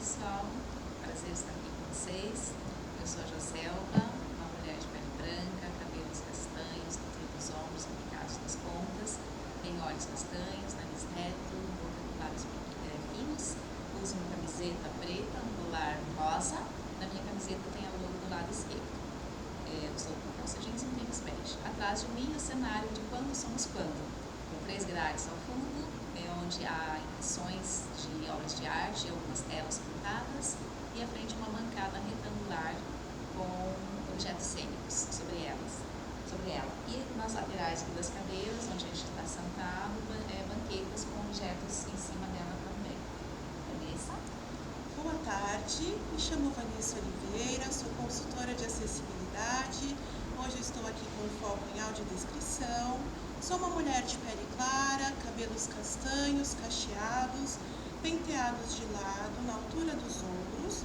pessoal, prazer estar aqui com vocês. Eu sou a Joselva, uma mulher de pele branca, cabelos castanhos, dentro dos ombros, implicados nas pontas, tenho olhos castanhos, nariz reto, boca com lábios finos, uso uma camiseta preta, um colar rosa. Na minha camiseta tem a logo do lado esquerdo. Eu estou com calça jeans e um tênis bege. Atrás de mim o cenário de Quando Somos Quando, com 3 grades ao fundo, onde há impressões de obras de arte, algumas telas pintadas, e à frente uma bancada retangular com objetos cênicos sobre ela. E nas laterais aqui das cadeiras, onde a gente está sentado, banquetas com objetos em cima dela também. Vanessa? Boa tarde, me chamo Vanessa Oliveira, sou consultora de acessibilidade. Hoje estou aqui com foco em audiodescrição. Sou uma mulher de pele clara, cabelos castanhos, cacheados, penteados de lado, na altura dos ombros.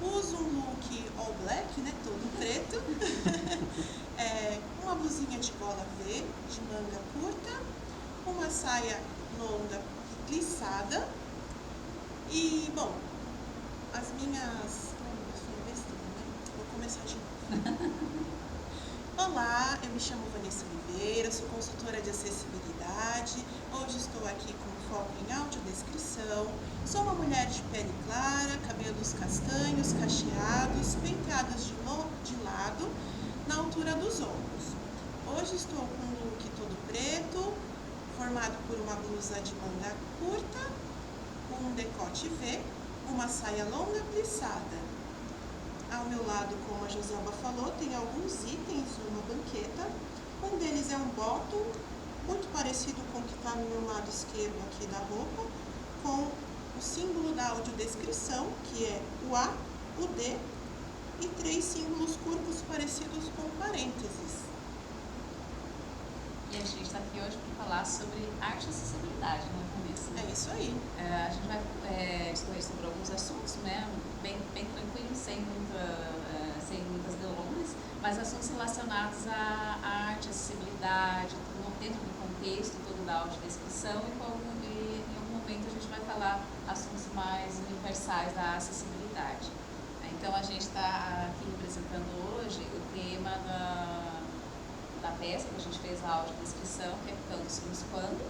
Uso um look all black, né, todo preto, uma blusinha de gola V, de manga curta, uma saia longa plissada e, bom, as minhas... Vou começar de novo. Olá, eu me chamo Vanessa Oliveira, sou consultora de acessibilidade. Hoje estou aqui com foco em audiodescrição. Sou uma mulher de pele clara, cabelos castanhos, cacheados, penteados de lado, na altura dos ombros. Hoje estou com um look todo preto, formado por uma blusa de manga curta, um decote V, uma saia longa plissada. Ao meu lado, como a Joselva falou, tem alguns itens numa banqueta. Um deles é um bottom, muito parecido com o que está no meu lado esquerdo aqui da roupa, com o símbolo da audiodescrição, que é o A, o D, e 3 símbolos curvos parecidos com parênteses. E a gente está aqui hoje para falar sobre arte e acessibilidade, né, Vanessa? É isso aí. A gente vai discorrer sobre alguns assuntos, né, bem tranquilos, sem muitas delongas, mas assuntos relacionados à arte, acessibilidade, dentro do contexto todo da audiodescrição, e em algum momento a gente vai falar assuntos mais universais da acessibilidade. Então a gente está aqui representando hoje o tema da peça que a gente fez a audiodescrição, que é Quando Somos Quando,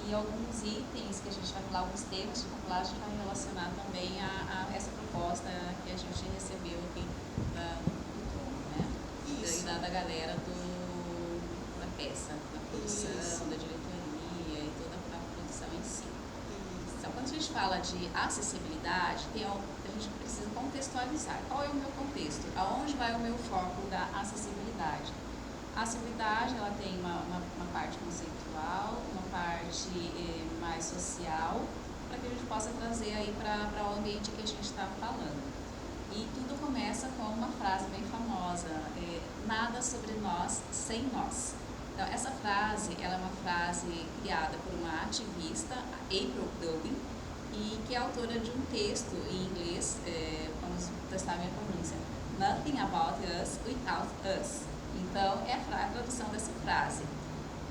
e alguns itens que a gente vai falar, alguns temas de falar, a gente vai relacionar também a essa proposta que a gente recebeu aqui no Tom, né? Isso. Da galera da peça, da produção, Isso. da diretoria e toda a produção em si. Isso. Então, quando a gente fala de acessibilidade, a gente precisa contextualizar. Qual é o meu contexto? Aonde vai o meu foco da acessibilidade? A acessibilidade, ela tem uma parte conceitual, uma parte mais social, para que a gente possa trazer aí para o ambiente que a gente está falando. E tudo começa com uma frase bem famosa, nada sobre nós sem nós. Então, essa frase, ela é uma frase criada por uma ativista, April Dubin, e que é autora de um texto em inglês, vamos testar a minha pronúncia, Nothing About Us Without Us. Então, é a tradução dessa frase.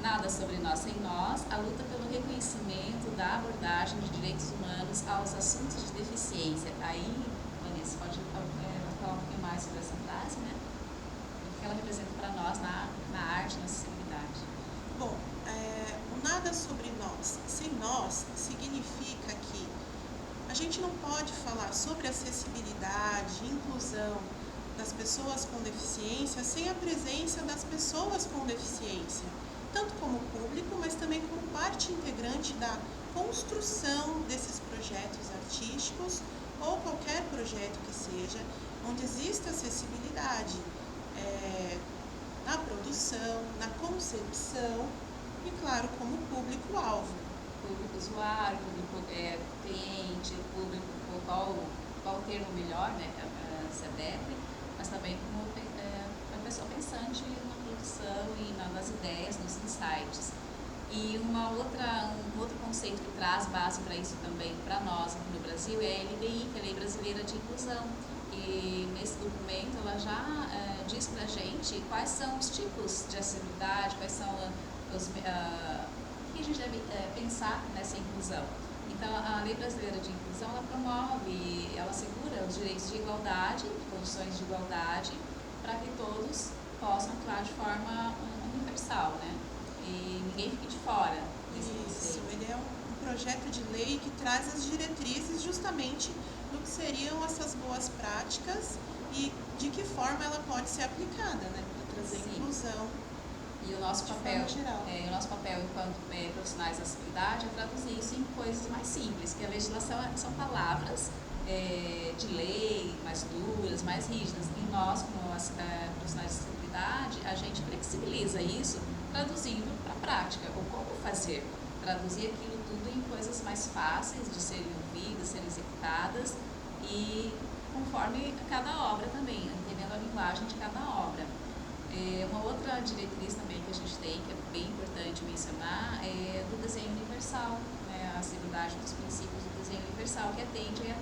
Nada sobre nós sem nós, a luta pelo reconhecimento da abordagem de direitos humanos aos assuntos de deficiência. Aí, Vanessa, pode falar um pouquinho mais sobre essa frase, né? O que ela representa para nós na arte, na acessibilidade. Bom, o nada sobre nós sem nós significa que a gente não pode falar sobre acessibilidade, inclusão das pessoas com deficiência sem a presença das pessoas com deficiência, tanto como público, mas também como parte integrante da construção desses projetos artísticos ou qualquer projeto que seja, onde exista acessibilidade na produção, na concepção e, claro, como público-alvo. Público usuário, público cliente, público, qual o termo melhor, né, se adeque, mas também como a pessoa pensante na produção e nas ideias, nos insights. E um outro conceito que traz base para isso também para nós aqui no Brasil é a LBI, que é a Lei Brasileira de Inclusão. E nesse documento ela já diz para a gente quais são os tipos de acessibilidade, quais são o que a gente deve pensar nessa inclusão. Então, a Lei Brasileira de Inclusão, ela promove, ela assegura os direitos de igualdade, condições de igualdade, para que todos possam atuar de forma universal, né? E ninguém fique de fora desse Isso, conceito. ele é um projeto de lei que traz as diretrizes justamente do que seriam essas boas práticas e de que forma ela pode ser aplicada, né? Para trazer Sim. inclusão. E o nosso De papel, forma geral. o nosso papel enquanto profissionais da acessibilidade é traduzir isso em coisas mais simples, que a legislação são palavras de lei mais duras, mais rígidas. E nós, como profissionais de acessibilidade, a gente flexibiliza isso traduzindo para a prática, ou como fazer. Traduzir aquilo tudo em coisas mais fáceis de serem ouvidas, serem executadas e conforme cada obra também, entendendo a linguagem de cada obra. Uma outra diretriz também que a gente tem, que é bem importante mencionar, é do desenho universal, né? A acessibilidade dos princípios do desenho universal, que atende a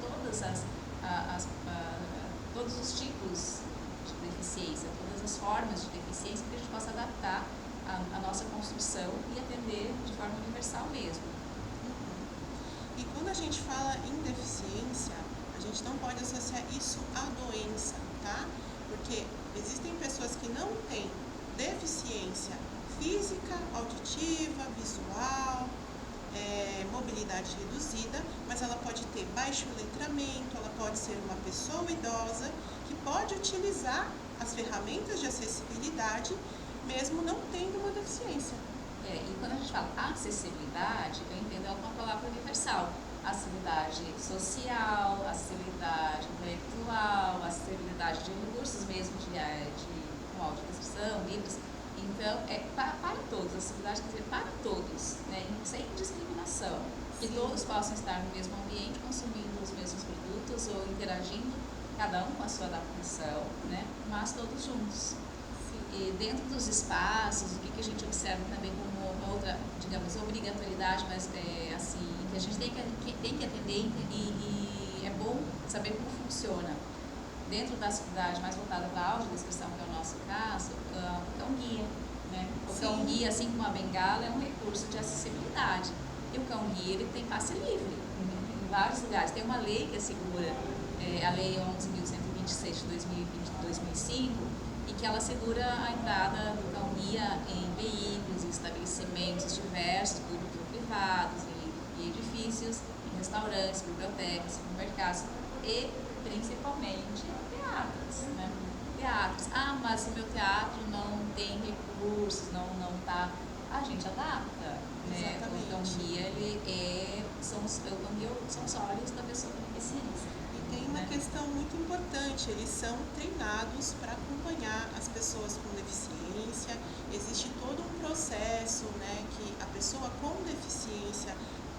todos os tipos de deficiência, todas as formas de deficiência, para que a gente possa adaptar a nossa construção e atender de forma universal mesmo. E quando a gente fala em deficiência, a gente não pode associar isso à doença, tá? Porque existem pessoas que não têm deficiência física, auditiva, visual, mobilidade reduzida, mas ela pode ter baixo letramento, ela pode ser uma pessoa idosa que pode utilizar as ferramentas de acessibilidade mesmo não tendo uma deficiência. E quando a gente fala acessibilidade, eu entendo ela como uma palavra universal. Acessibilidade social, acessibilidade intelectual, acessibilidade de recursos mesmo com audiodescrição, livros. Então, para todos, acessibilidade quer dizer para todos, né? Sem discriminação. Que Sim. todos possam estar no mesmo ambiente, consumindo os mesmos produtos ou interagindo, cada um com a sua adaptação, né? Mas todos juntos. E dentro dos espaços, o que a gente observa também como uma outra, digamos, obrigatoriedade, mas assim, que a gente tem que atender e é bom saber como funciona. Dentro da acessibilidade mais voltada para a audiodescrição, que é o nosso caso, o cão-guia, né? O cão-guia, assim como a bengala, é um recurso de acessibilidade. E o cão-guia, ele tem passe livre em vários lugares. Tem uma lei que assegura, a Lei 11.126 de 2005, e que ela assegura a entrada do cão-guia em veículos, em estabelecimentos diversos, públicos ou privados, em edifícios, em restaurantes, bibliotecas, supermercados e principalmente teatros, né? Teatros. Ah, mas o meu teatro não tem recursos, não tá. A gente adapta, né? Exatamente. O cão-guia, são os olhos da pessoa com deficiência. Tem uma questão muito importante, eles são treinados para acompanhar as pessoas com deficiência, existe todo um processo, né, que a pessoa com deficiência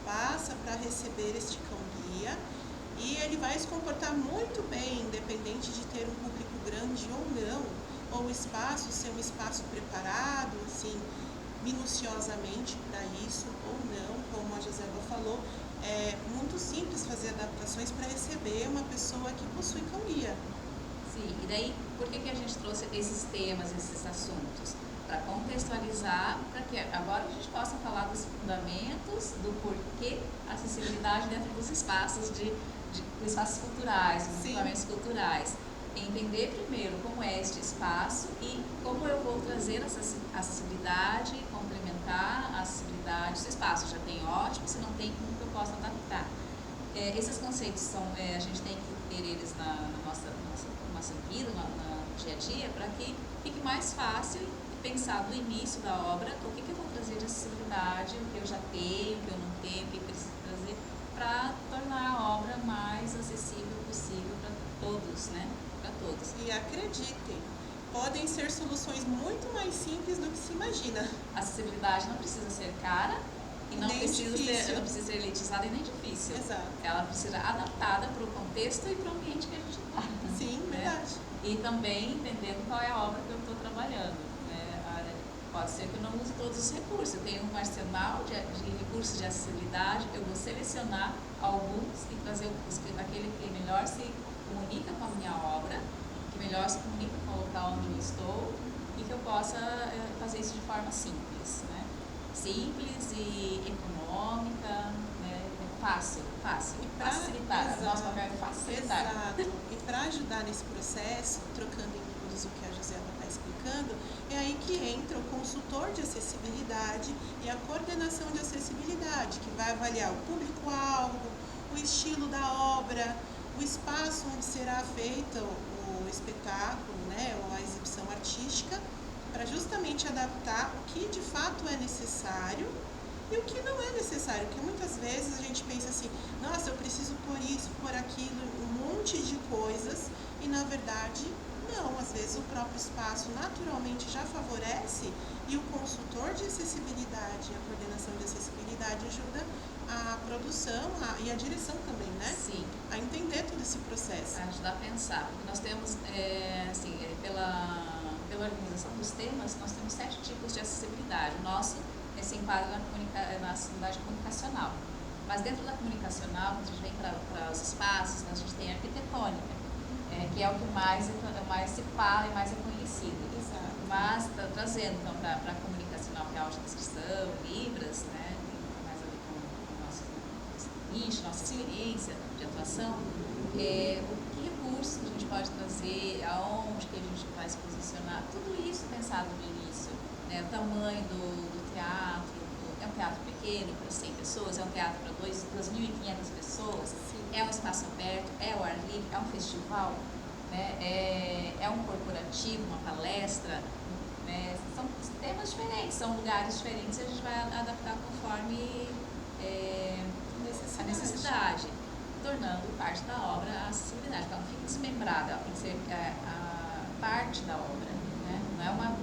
passa para receber este cão-guia e ele vai se comportar muito bem, independente de ter um público grande ou não, ou o espaço ser um espaço preparado, assim, minuciosamente para isso ou não, como a Josefa falou. É muito simples fazer adaptações para receber uma pessoa que possui cão-guia. Sim, e daí por que a gente trouxe esses temas, esses assuntos? Para contextualizar, para que agora a gente possa falar dos fundamentos, do porquê a acessibilidade dentro dos espaços, espaços culturais, dos equipamentos culturais. Entender primeiro como é este espaço e como eu vou trazer essa acessibilidade, complementar a acessibilidade. Se o espaço já tem, ótimo, se não tem, como que eu posso adaptar? Esses conceitos a gente tem que ter eles na nossa vida, no dia a dia, para que fique mais fácil pensar do início da obra o que eu vou trazer de acessibilidade, o que eu já tenho, o que eu não tenho, o que eu preciso trazer, para tornar a obra mais acessível possível para todos, né? Para todos. E acreditem, podem ser soluções muito mais simples do que se imagina. A acessibilidade não precisa ser cara e não precisa ser elitizada e nem difícil. Exato. Ela precisa ser adaptada para o contexto e para o ambiente que a gente está. Sim, né? verdade. E também entendendo qual é a obra que eu estou trabalhando. Né? Pode ser que eu não use todos os recursos. Eu tenho um arsenal de recursos de acessibilidade, eu vou selecionar alguns e trazer aquele que melhor se comunica com a minha obra, que melhor se comunica com o local onde eu estou e que eu possa fazer isso de forma simples, né? Simples e econômica, né? fácil, facilitar. O nosso papel é facilitar. Exato. E para ajudar nesse processo, trocando em miúdos o que a Joselma está explicando, é aí que entra o consultor de acessibilidade e a coordenação de acessibilidade, que vai avaliar o público-alvo, o estilo da obra, o espaço onde será feito o espetáculo, né, ou a exibição artística, para justamente adaptar o que de fato é necessário e o que não é necessário, porque muitas vezes a gente pensa assim, nossa, eu preciso pôr isso, pôr aquilo, um monte de coisas, e na verdade não, às vezes o próprio espaço naturalmente já favorece e o consultor de acessibilidade e a coordenação de acessibilidade ajuda a produção e a direção também, né? Sim. A entender todo esse processo. A ajudar a pensar. Porque nós temos, pela organização dos temas, nós temos 7 tipos de acessibilidade. O nosso se enquadra na acessibilidade comunicacional. Mas dentro da comunicacional, quando a gente vem para os espaços, a gente tem a arquitetônica, que é o que mais se fala e mais é conhecido. Exato. Mas trazendo então, para a comunicacional, que é a audiodescrição, Libras, né, tem mais a ver com o nosso nicho, nossa experiência de atuação, que recursos a gente pode trazer, aonde que a gente vai se posicionar, tudo isso pensado no início, né, o tamanho do teatro, é um teatro pequeno para 100 pessoas, é um teatro para 2.500 pessoas, Sim. É um espaço aberto, é o ar livre, é um festival, né, é um corporativo, uma palestra, né, são temas diferentes, são lugares diferentes e a gente vai adaptar conforme a necessidade, tornando parte da obra a acessibilidade. Então, não fica desmembrada, tem que ser a parte da obra, né, não é uma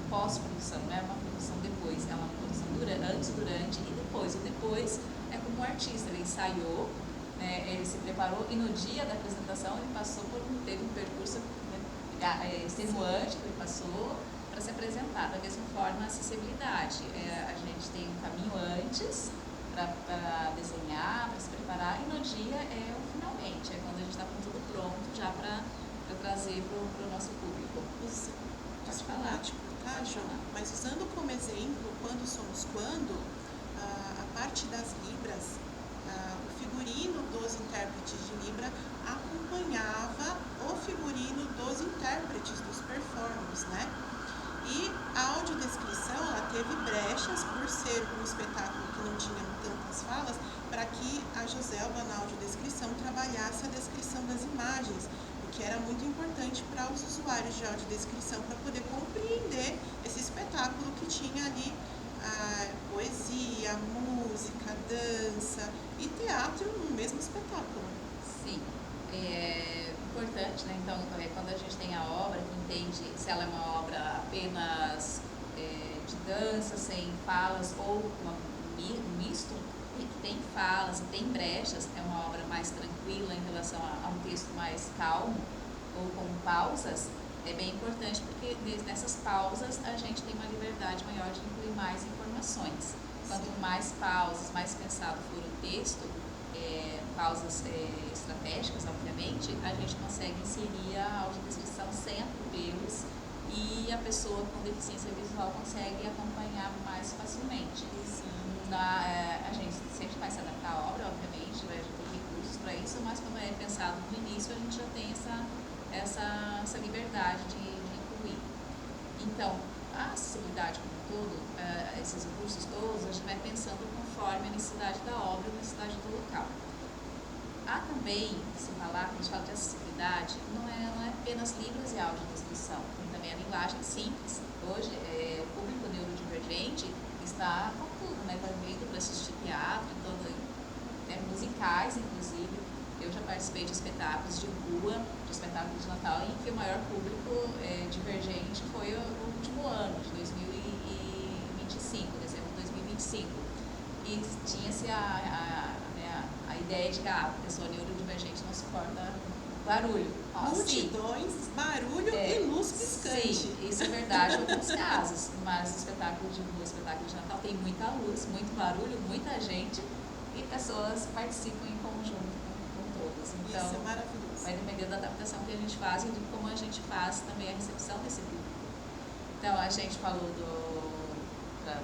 pós-produção, não é uma produção depois, é uma produção antes, durante e depois. O depois é como o artista, ele ensaiou, né, ele se preparou e no dia da apresentação ele teve um percurso, né, extenuante que ele passou para se apresentar. Da mesma forma, a acessibilidade. A gente tem um caminho antes para desenhar, para se preparar, e no dia é o finalmente, é quando a gente está com tudo pronto já para trazer para o nosso público. Desfalático, tá, João? Mas usando como exemplo, quando somos quando, a parte das Libras, o figurino dos intérpretes de Libra acompanhava o figurino dos intérpretes, dos performers, né? E a audiodescrição, ela teve brechas por ser um espetáculo que não tinha tantas falas, para que a Joselma, na audiodescrição, trabalhasse a descrição das imagens, o que era muito importante para os usuários de audiodescrição, para poder compreender esse espetáculo que tinha ali poesia, música, dança e teatro no mesmo espetáculo. Sim, é importante, né? Então, quando a gente tem a obra, que entende se ela é uma obra apenas de dança, sem falas, ou um misto, que tem falas e tem brechas, é uma obra mais tranquila em relação a um texto mais calmo, ou com pausas, é bem importante, porque nessas pausas a gente tem uma liberdade maior de incluir mais informações. Quanto mais pausas, mais pensado for o texto, pausas estratégicas, obviamente, a gente consegue inserir a audiodescrição sem atropelos e a pessoa com deficiência visual consegue acompanhar mais facilmente. A gente sempre vai se adaptar à obra, obviamente, vai ter recursos para isso, mas quando é pensado no início, a gente já tem essa liberdade de incluir. Então, a acessibilidade como um todo, esses recursos todos, a gente vai pensando conforme a necessidade da obra e a necessidade do local. Há também, se falar, quando a gente fala de acessibilidade, não é apenas Libras e audiodescrição, tem também a linguagem simples. Hoje, o público neurodivergente está com tudo, né? Está vindo para assistir teatro, musicais, inclusive. Eu já participei de espetáculos de rua, de espetáculos de Natal, em que o maior público divergente foi o último ano, de 2025, dezembro de 2025. E tinha-se a ideia de que a pessoa neurodivergente não suporta barulho. Multidões, barulho e luz piscante. Sim, isso é verdade em alguns casos, mas o espetáculo de rua, o espetáculo de Natal tem muita luz, muito barulho, muita gente e pessoas participam em conjunto com todos. Então, isso é maravilhoso. Vai depender da adaptação que a gente faz e de como a gente faz também a recepção desse público. Então, a gente falou para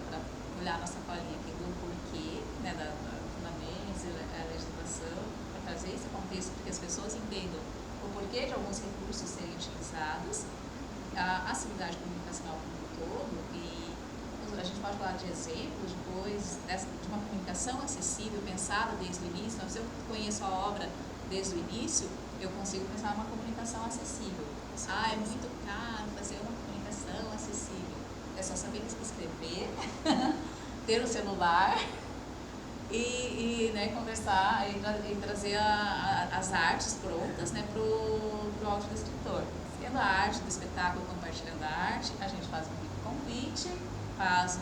olhar nossa colinha aqui do porquê, né, da fundamento, porquê de alguns recursos serem utilizados, a acessibilidade comunicacional como um todo, e a gente pode falar de exemplos depois de uma comunicação acessível, pensada desde o início. Então, se eu conheço a obra desde o início, eu consigo pensar numa comunicação acessível. É muito caro fazer uma comunicação acessível. É só saber escrever, ter um celular e né, conversar e trazer as artes prontas, né, para o audiodescritor. Sendo a arte do espetáculo, compartilhando a arte, a gente faz um vídeo convite, faz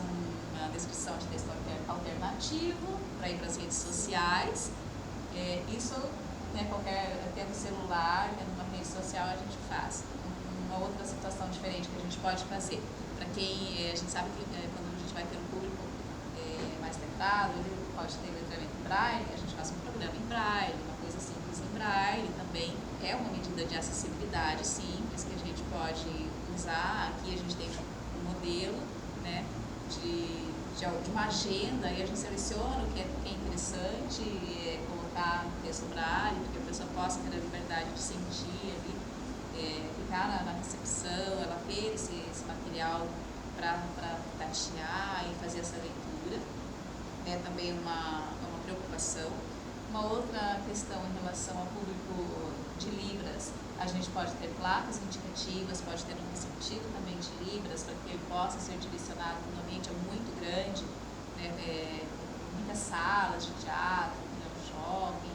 uma descrição de texto alternativo para ir para as redes sociais. Isso, né, tendo celular, tendo uma rede social, a gente faz. Uma outra situação diferente que a gente pode fazer. Para quem, a gente sabe que quando a gente vai ter um público mais letrado, ele pode ter letramento em braille, a gente faz um programa em braille, uma coisa simples em braille também. É uma medida de acessibilidade simples que a gente pode usar. Aqui a gente tem um modelo, né, de uma agenda, e a gente seleciona o que é interessante, colocar no texto braille, para que a pessoa possa ter a liberdade de sentir ali, ficar na recepção, ela ter esse material para tatear e fazer essa leitura. É também uma preocupação. Uma outra questão em relação ao público de Libras, a gente pode ter placas indicativas, pode ter um receptivo também de Libras, para que ele possa ser direcionado num ambiente muito grande, né, muitas salas de teatro, um shopping.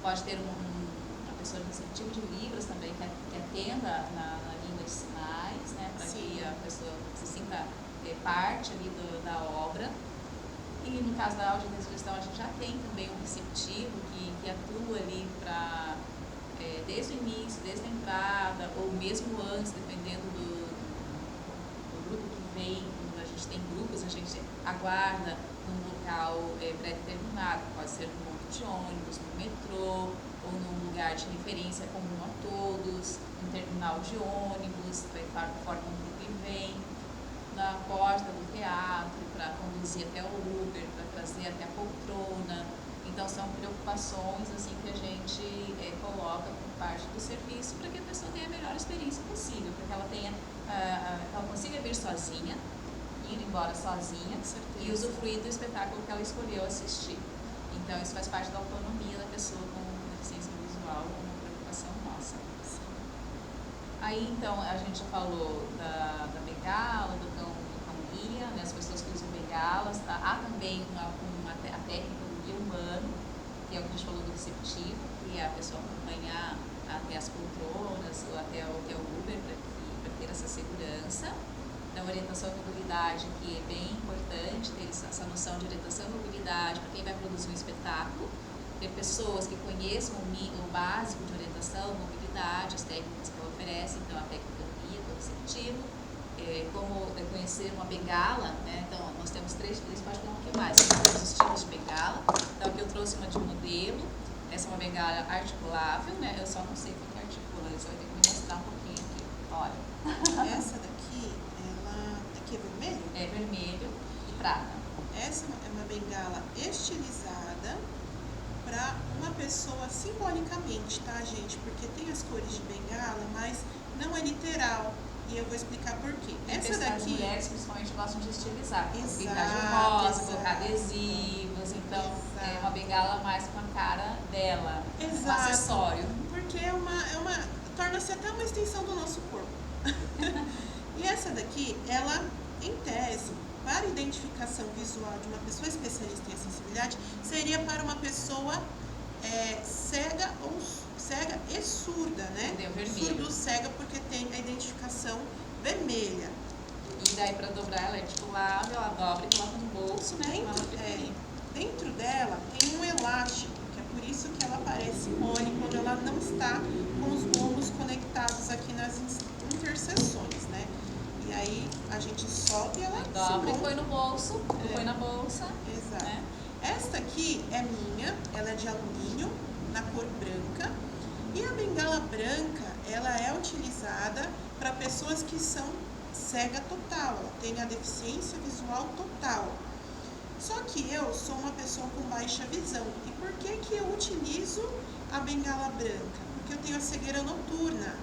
Pode ter uma pessoa de receptivo de Libras também, que atenda na língua de sinais, né, para que a pessoa se sinta parte ali da obra. E no caso da audiodescrição, a gente já tem também um receptivo que atua ali para, desde o início, desde a entrada, ou mesmo antes, dependendo do grupo que vem. Quando a gente tem grupos, a gente aguarda num local pré-determinado, pode ser num ponto de ônibus, no metrô, ou num lugar de referência comum a todos, num terminal de ônibus, conforme o grupo que vem, na porta do teatro, para conduzir até o Uber, para trazer até a poltrona. Então, são preocupações assim, que a gente coloca por parte do serviço para que a pessoa tenha a melhor experiência possível, para que ela ela consiga vir sozinha, ir embora sozinha e usufruir do espetáculo que ela escolheu assistir. Então, isso faz parte da autonomia da pessoa com deficiência visual, uma preocupação nossa. Aí, então, a gente já falou da bengala, do cão-guia, né, as pessoas que usam bengalas. Há também a técnica do guia humano, que é o que a gente falou do receptivo, que é a pessoa acompanhar até as poltronas ou até o Uber para ter essa segurança. Então, orientação e mobilidade, que é bem importante ter essa noção de orientação e mobilidade para quem vai produzir um espetáculo. Ter pessoas que conheçam o básico de orientação, mobilidade, as técnicas que ela oferece. Então, a técnica do guia, do receptivo, como conhecer uma bengala, né? Então, nós temos três, pode falar um pouquinho mais, os estilos de bengala. Então, aqui eu trouxe uma de modelo, essa é uma bengala articulável, né? Eu só não sei como que articula, você vai ter que me mostrar um pouquinho aqui, olha. Essa daqui, aqui é vermelho? É vermelho e prata. Essa é uma bengala estilizada para uma pessoa simbolicamente, tá, gente? Porque tem as cores de bengala, mas não é literal. E eu vou explicar por quê. Essa daqui... As mulheres, principalmente, gostam de estilizar. Exato, pintar de rosa, colocar adesivos. Então, é uma bengala mais com a cara dela. Exato. Um acessório. Porque torna-se até uma extensão do nosso corpo. E essa daqui, ela, em tese, para identificação visual de uma pessoa especialista em acessibilidade, seria para uma pessoa cega e surda, né? Surdo cega porque tem a identificação vermelha. E daí, para dobrar, ela é articulável, ela dobra e coloca no bolso, né? Dentro dela tem um elástico, que é por isso que ela parece mole quando ela não está com os gombos conectados aqui nas interseções, né? E aí a gente solta e ela dobra e põe no bolso, põe na bolsa. Exato. Né? Esta aqui é minha, ela é de alumínio, na cor branca. E a bengala branca, ela é utilizada para pessoas que são cega total, ela tem a deficiência visual total. Só que eu sou uma pessoa com baixa visão. E por que eu utilizo a bengala branca? porque eu tenho a cegueira noturna.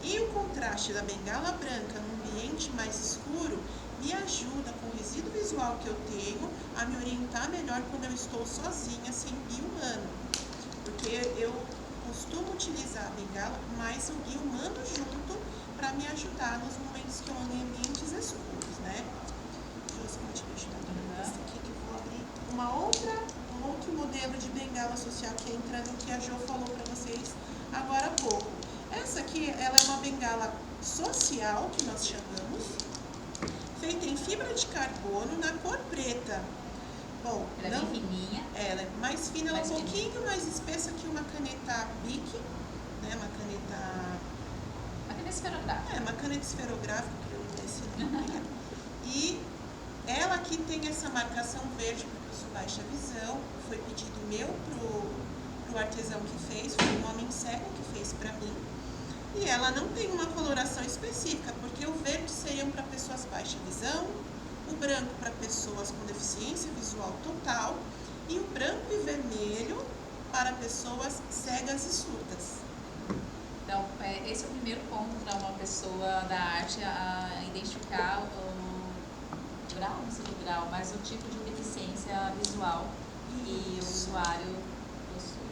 E o contraste da bengala branca num ambiente mais escuro me ajuda, com o resíduo visual que eu tenho, a me orientar melhor quando eu estou sozinha, sem guia humano. Porque eu costumo utilizar a bengala, mas o guia humano junto para me ajudar nos momentos que eu ando em ambientes escuros, né? Deixa eu ver se pode me ajudar essa aqui, que eu vou abrir um outro modelo de bengala social, que é entrando no que a Jo falou para vocês agora há pouco. Essa aqui, ela é uma bengala social, que nós chamamos, feita em fibra de carbono, na cor preta. Bom, ela é bem fininha. Ela é mais fina, ela é um mais pouquinho mais espessa que uma caneta Bic, né? Uma caneta esferográfica. uma caneta esferográfica, que eu não esse nome. E ela aqui tem essa marcação verde, porque eu sou baixa visão. Foi pedido meu pro artesão que fez, foi um homem cego que fez para mim. E ela não tem uma coloração específica, porque o verde seria para pessoas baixa visão, o branco para pessoas com deficiência visual total e o branco e vermelho para pessoas cegas e surdas. Então, esse é o primeiro ponto para uma pessoa da arte a identificar o grau, não sei o grau, mas o tipo de deficiência visual que o usuário possui.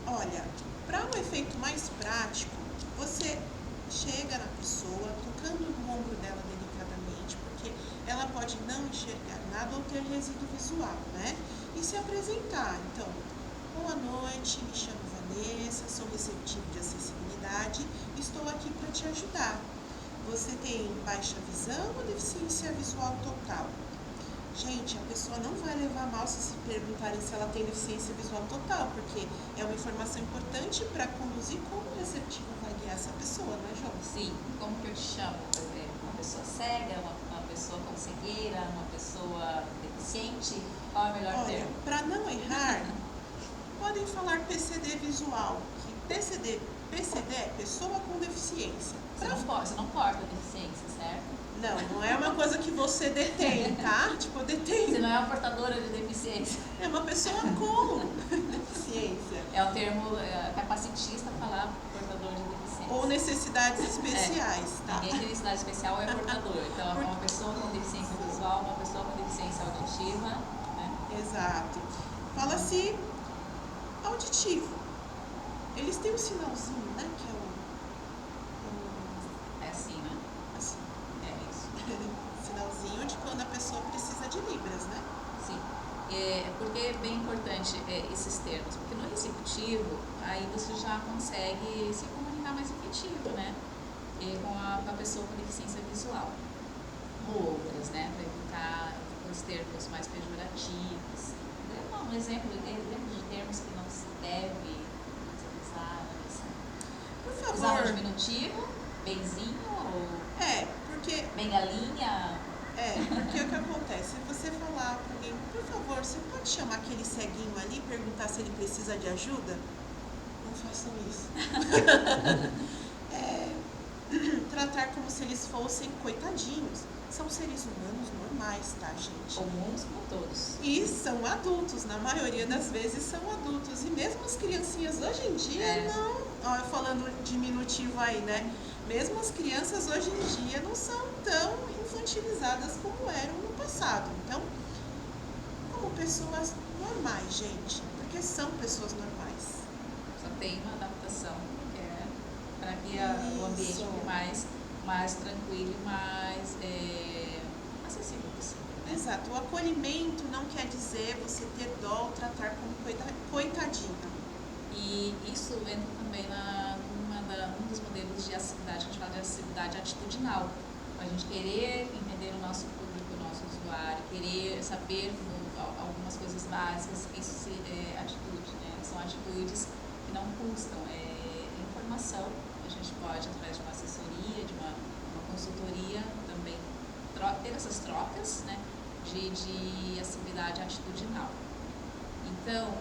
Olha, para um efeito mais prático, você chega na pessoa, tocando no ombro dela delicadamente, porque ela pode não enxergar nada ou ter resíduo visual, né? E se apresentar. Então, boa noite, me chamo Vanessa, sou receptivo de acessibilidade, estou aqui para te ajudar. Você tem baixa visão ou deficiência visual total? Gente, a pessoa não vai levar mal se perguntarem se ela tem deficiência visual total, porque é uma informação importante para conduzir como o receptivo vai guiar essa pessoa, não é, João? Sim, como que eu te chamo? Uma pessoa cega, uma pessoa com cegueira, uma pessoa deficiente? Qual é o melhor termo? Para não errar, podem falar PCD visual, que PCD é pessoa com deficiência. Você não porta deficiência, certo? Não é uma coisa que você detém, tá? Tipo, eu detenho. Você não é uma portadora de deficiência. É uma pessoa com deficiência. É um termo capacitista falar portador de deficiência. Ou necessidades especiais, tá? Ninguém tem necessidade especial é portador. Então, é uma pessoa com deficiência visual, uma pessoa com deficiência auditiva, né? Exato. Fala-se auditivo. Eles têm um sinalzinho, né? Que é É assim, né? assim, É isso. sinalzinho de quando a pessoa precisa de libras, né? Sim. Porque é bem importante esses termos, porque no receptivo, aí você já consegue se comunicar mais efetivo, né? Com a pessoa com deficiência visual. Ou outras, né? Para evitar os termos mais pejorativos. Um exemplo de termos que não se deve utilizar. Por favor. Usar um diminutivo, benzinho ou porque bengalinha. Porque o que acontece? Se você falar para alguém, por favor, você pode chamar aquele ceguinho ali e perguntar se ele precisa de ajuda? Não façam isso. Tratar como se eles fossem coitadinhos. São seres humanos normais, tá, gente? Comuns como todos. E são adultos, na maioria das vezes são adultos. E mesmo as criancinhas hoje em dia não... falando diminutivo aí, né? Mesmo as crianças hoje em dia não são tão infantilizadas como eram no passado. Então, como pessoas normais, gente. Porque são pessoas normais. Só tem uma adaptação para que o ambiente fique mais tranquilo e mais acessível possível, né? Exato. O acolhimento não quer dizer você ter dó ou tratar como coitadinho. E isso entra também num dos modelos de acessibilidade, que a gente fala de acessibilidade atitudinal. A gente querer entender o nosso público, o nosso usuário, querer saber algumas coisas básicas, isso é atitude, né? São atitudes que não custam, informação. A gente pode, através de uma assessoria, de uma consultoria, também ter essas trocas, né, de acessibilidade atitudinal. Então,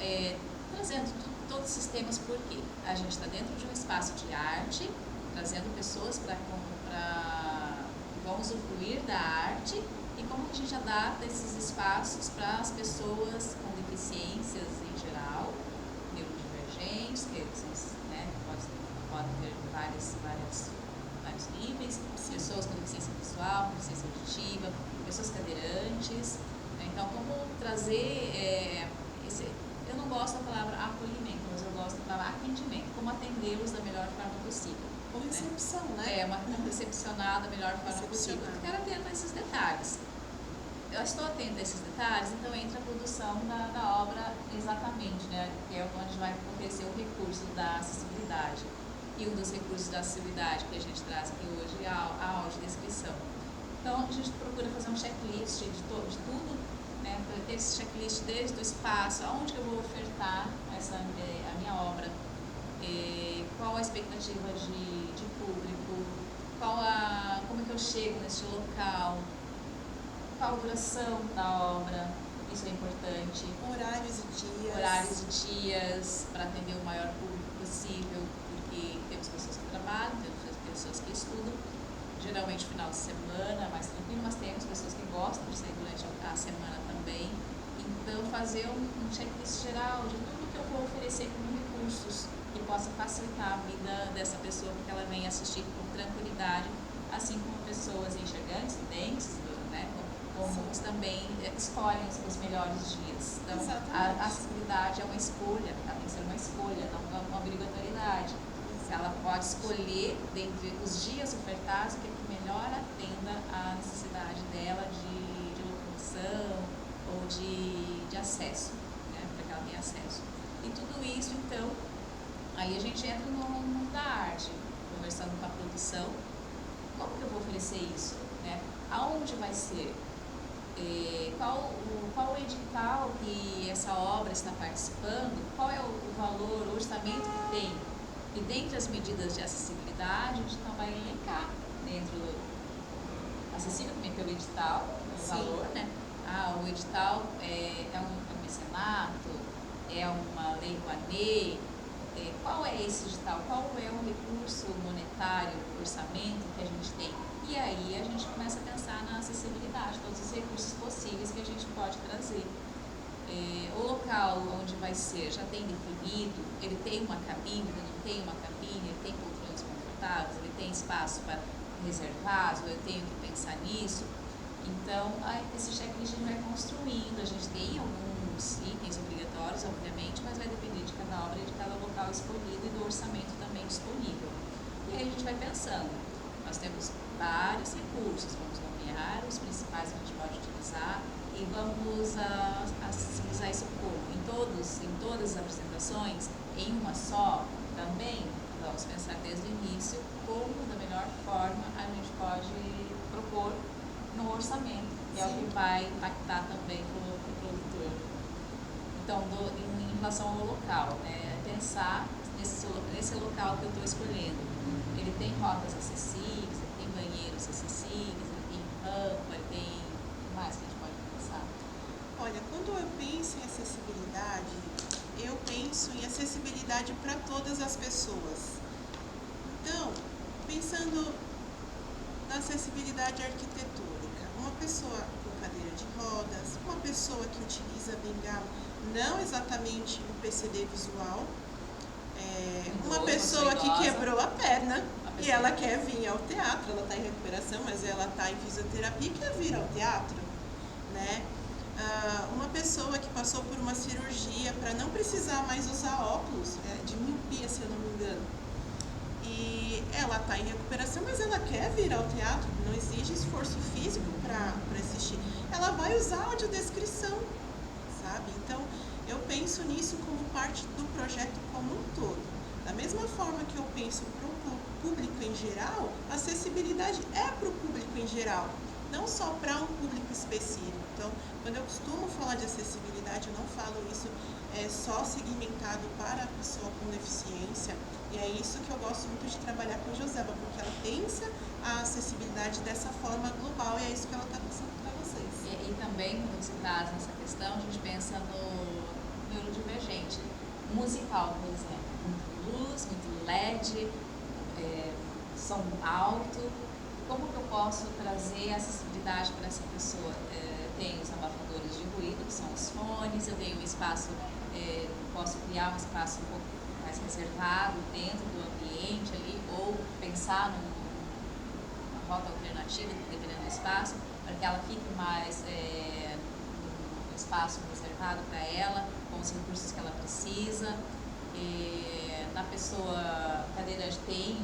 trazendo todos esses temas, porque a gente está dentro de um espaço de arte, trazendo pessoas que vão usufruir da arte, e como que a gente adapta esses espaços para as pessoas com deficiências em geral, neurodivergentes, que são, né, pode ter vários níveis, pessoas com deficiência visual, com deficiência auditiva, pessoas cadeirantes. Então, como trazer eu não gosto da palavra acolhimento, mas eu gosto da palavra atendimento, como atendê-los da melhor forma possível. Ou recepção, né? Recepcionar da melhor forma possível. Eu quero atento a esses detalhes. Eu estou atenta a esses detalhes, então entra a produção da obra exatamente, né? Que é onde vai acontecer o recurso da acessibilidade. E um dos recursos da acessibilidade que a gente traz aqui hoje é a audiodescrição. Então, a gente procura fazer um checklist de tudo, né? Ter esse checklist desde o espaço, aonde que eu vou ofertar a minha obra, qual a expectativa de público, como é que eu chego neste local, qual a duração da obra, isso é importante. Horários e dias, para atender o maior público possível, porque temos pessoas que trabalham, temos pessoas que estudam, geralmente final de semana, mais tranquilo, mas temos pessoas que gostam de sair durante a semana também. Então, fazer um checklist geral de tudo que eu vou oferecer como recursos que possa facilitar a vida dessa pessoa, porque ela venha assistir com tranquilidade, assim como pessoas enxergantes, videntes, né? Como também escolhem os melhores dias. Então, a acessibilidade é uma escolha, ela tem que ser uma escolha, não uma obrigatoriedade. Ela pode escolher, dentre os dias ofertados, o que melhor atenda à necessidade dela de locomoção ou de acesso, né, para que ela tenha acesso. E tudo isso, então, aí a gente entra no mundo da arte, conversando com a produção, como que eu vou oferecer isso, né? Aonde vai ser? Qual o edital que essa obra está participando? Qual é o valor, o orçamento que tem? E dentre as medidas de acessibilidade, a gente então vai elencar dentro do acessível também pelo edital, o valor, né? O edital é um mecenato, é uma lei Rouanet, qual é esse edital? Qual é o recurso monetário, o orçamento que a gente tem? E aí a gente começa a pensar na acessibilidade, todos os recursos possíveis que a gente pode trazer. O local onde vai ser já tem definido, ele tem uma cabine, ele não tem uma cabine, ele tem poltronas confortáveis, ele tem espaço para reservados, eu tenho que pensar nisso. Então, esse checklist a gente vai construindo, a gente tem alguns itens obrigatórios, obviamente, mas vai depender de cada obra e de cada local escolhido e do orçamento também disponível. E aí a gente vai pensando, nós temos vários recursos, vamos nomear os principais que a gente pode utilizar e vamos usar isso como? Em todas as apresentações, em uma só, também vamos pensar desde o início como, da melhor forma, a gente pode propor no orçamento, que é o que vai impactar também para o produtor. Então, em relação ao local, né, pensar nesse local que eu estou escolhendo. Ele tem rotas acessíveis, ele tem banheiros acessíveis, ele tem rampa, ele tem... O que mais que a gente pode pensar? Olha, quando eu penso em acessibilidade, eu penso em acessibilidade para todas as pessoas. Então, pensando na acessibilidade arquitetônica, uma pessoa com cadeira de rodas, uma pessoa que utiliza bengala, não exatamente o PCD visual, uma pessoa que quebrou a perna e ela quer vir ao teatro, ela está em recuperação, mas ela está em fisioterapia e quer vir ao teatro, né? Uma pessoa que passou por uma cirurgia para não precisar mais usar óculos, de miopia, se eu não me engano, e ela está em recuperação, mas ela quer vir ao teatro, não exige esforço físico para assistir, ela vai usar a audiodescrição, sabe? Então, eu penso nisso como parte do projeto como um todo. Da mesma forma que eu penso para o público em geral, a acessibilidade é para o público em geral, não só para um público específico. Então, quando eu costumo falar de acessibilidade, eu não falo isso só segmentado para a pessoa com deficiência, e é isso que eu gosto muito de trabalhar com a Joseba, porque ela pensa a acessibilidade dessa forma global, e é isso que ela está pensando para vocês. E também, quando se traz nessa questão, a gente pensa no neurodivergente, musical, por exemplo, muito luz, muito LED, som alto. Como que eu posso trazer acessibilidade para essa pessoa? Tenho os abafadores de ruído, que são os fones, eu tenho um espaço, posso criar um espaço um pouco mais reservado dentro do ambiente ali, ou pensar numa rota alternativa, dependendo do espaço, para que ela fique mais no espaço reservado para ela, com os recursos que ela precisa. Na pessoa cadeirante tem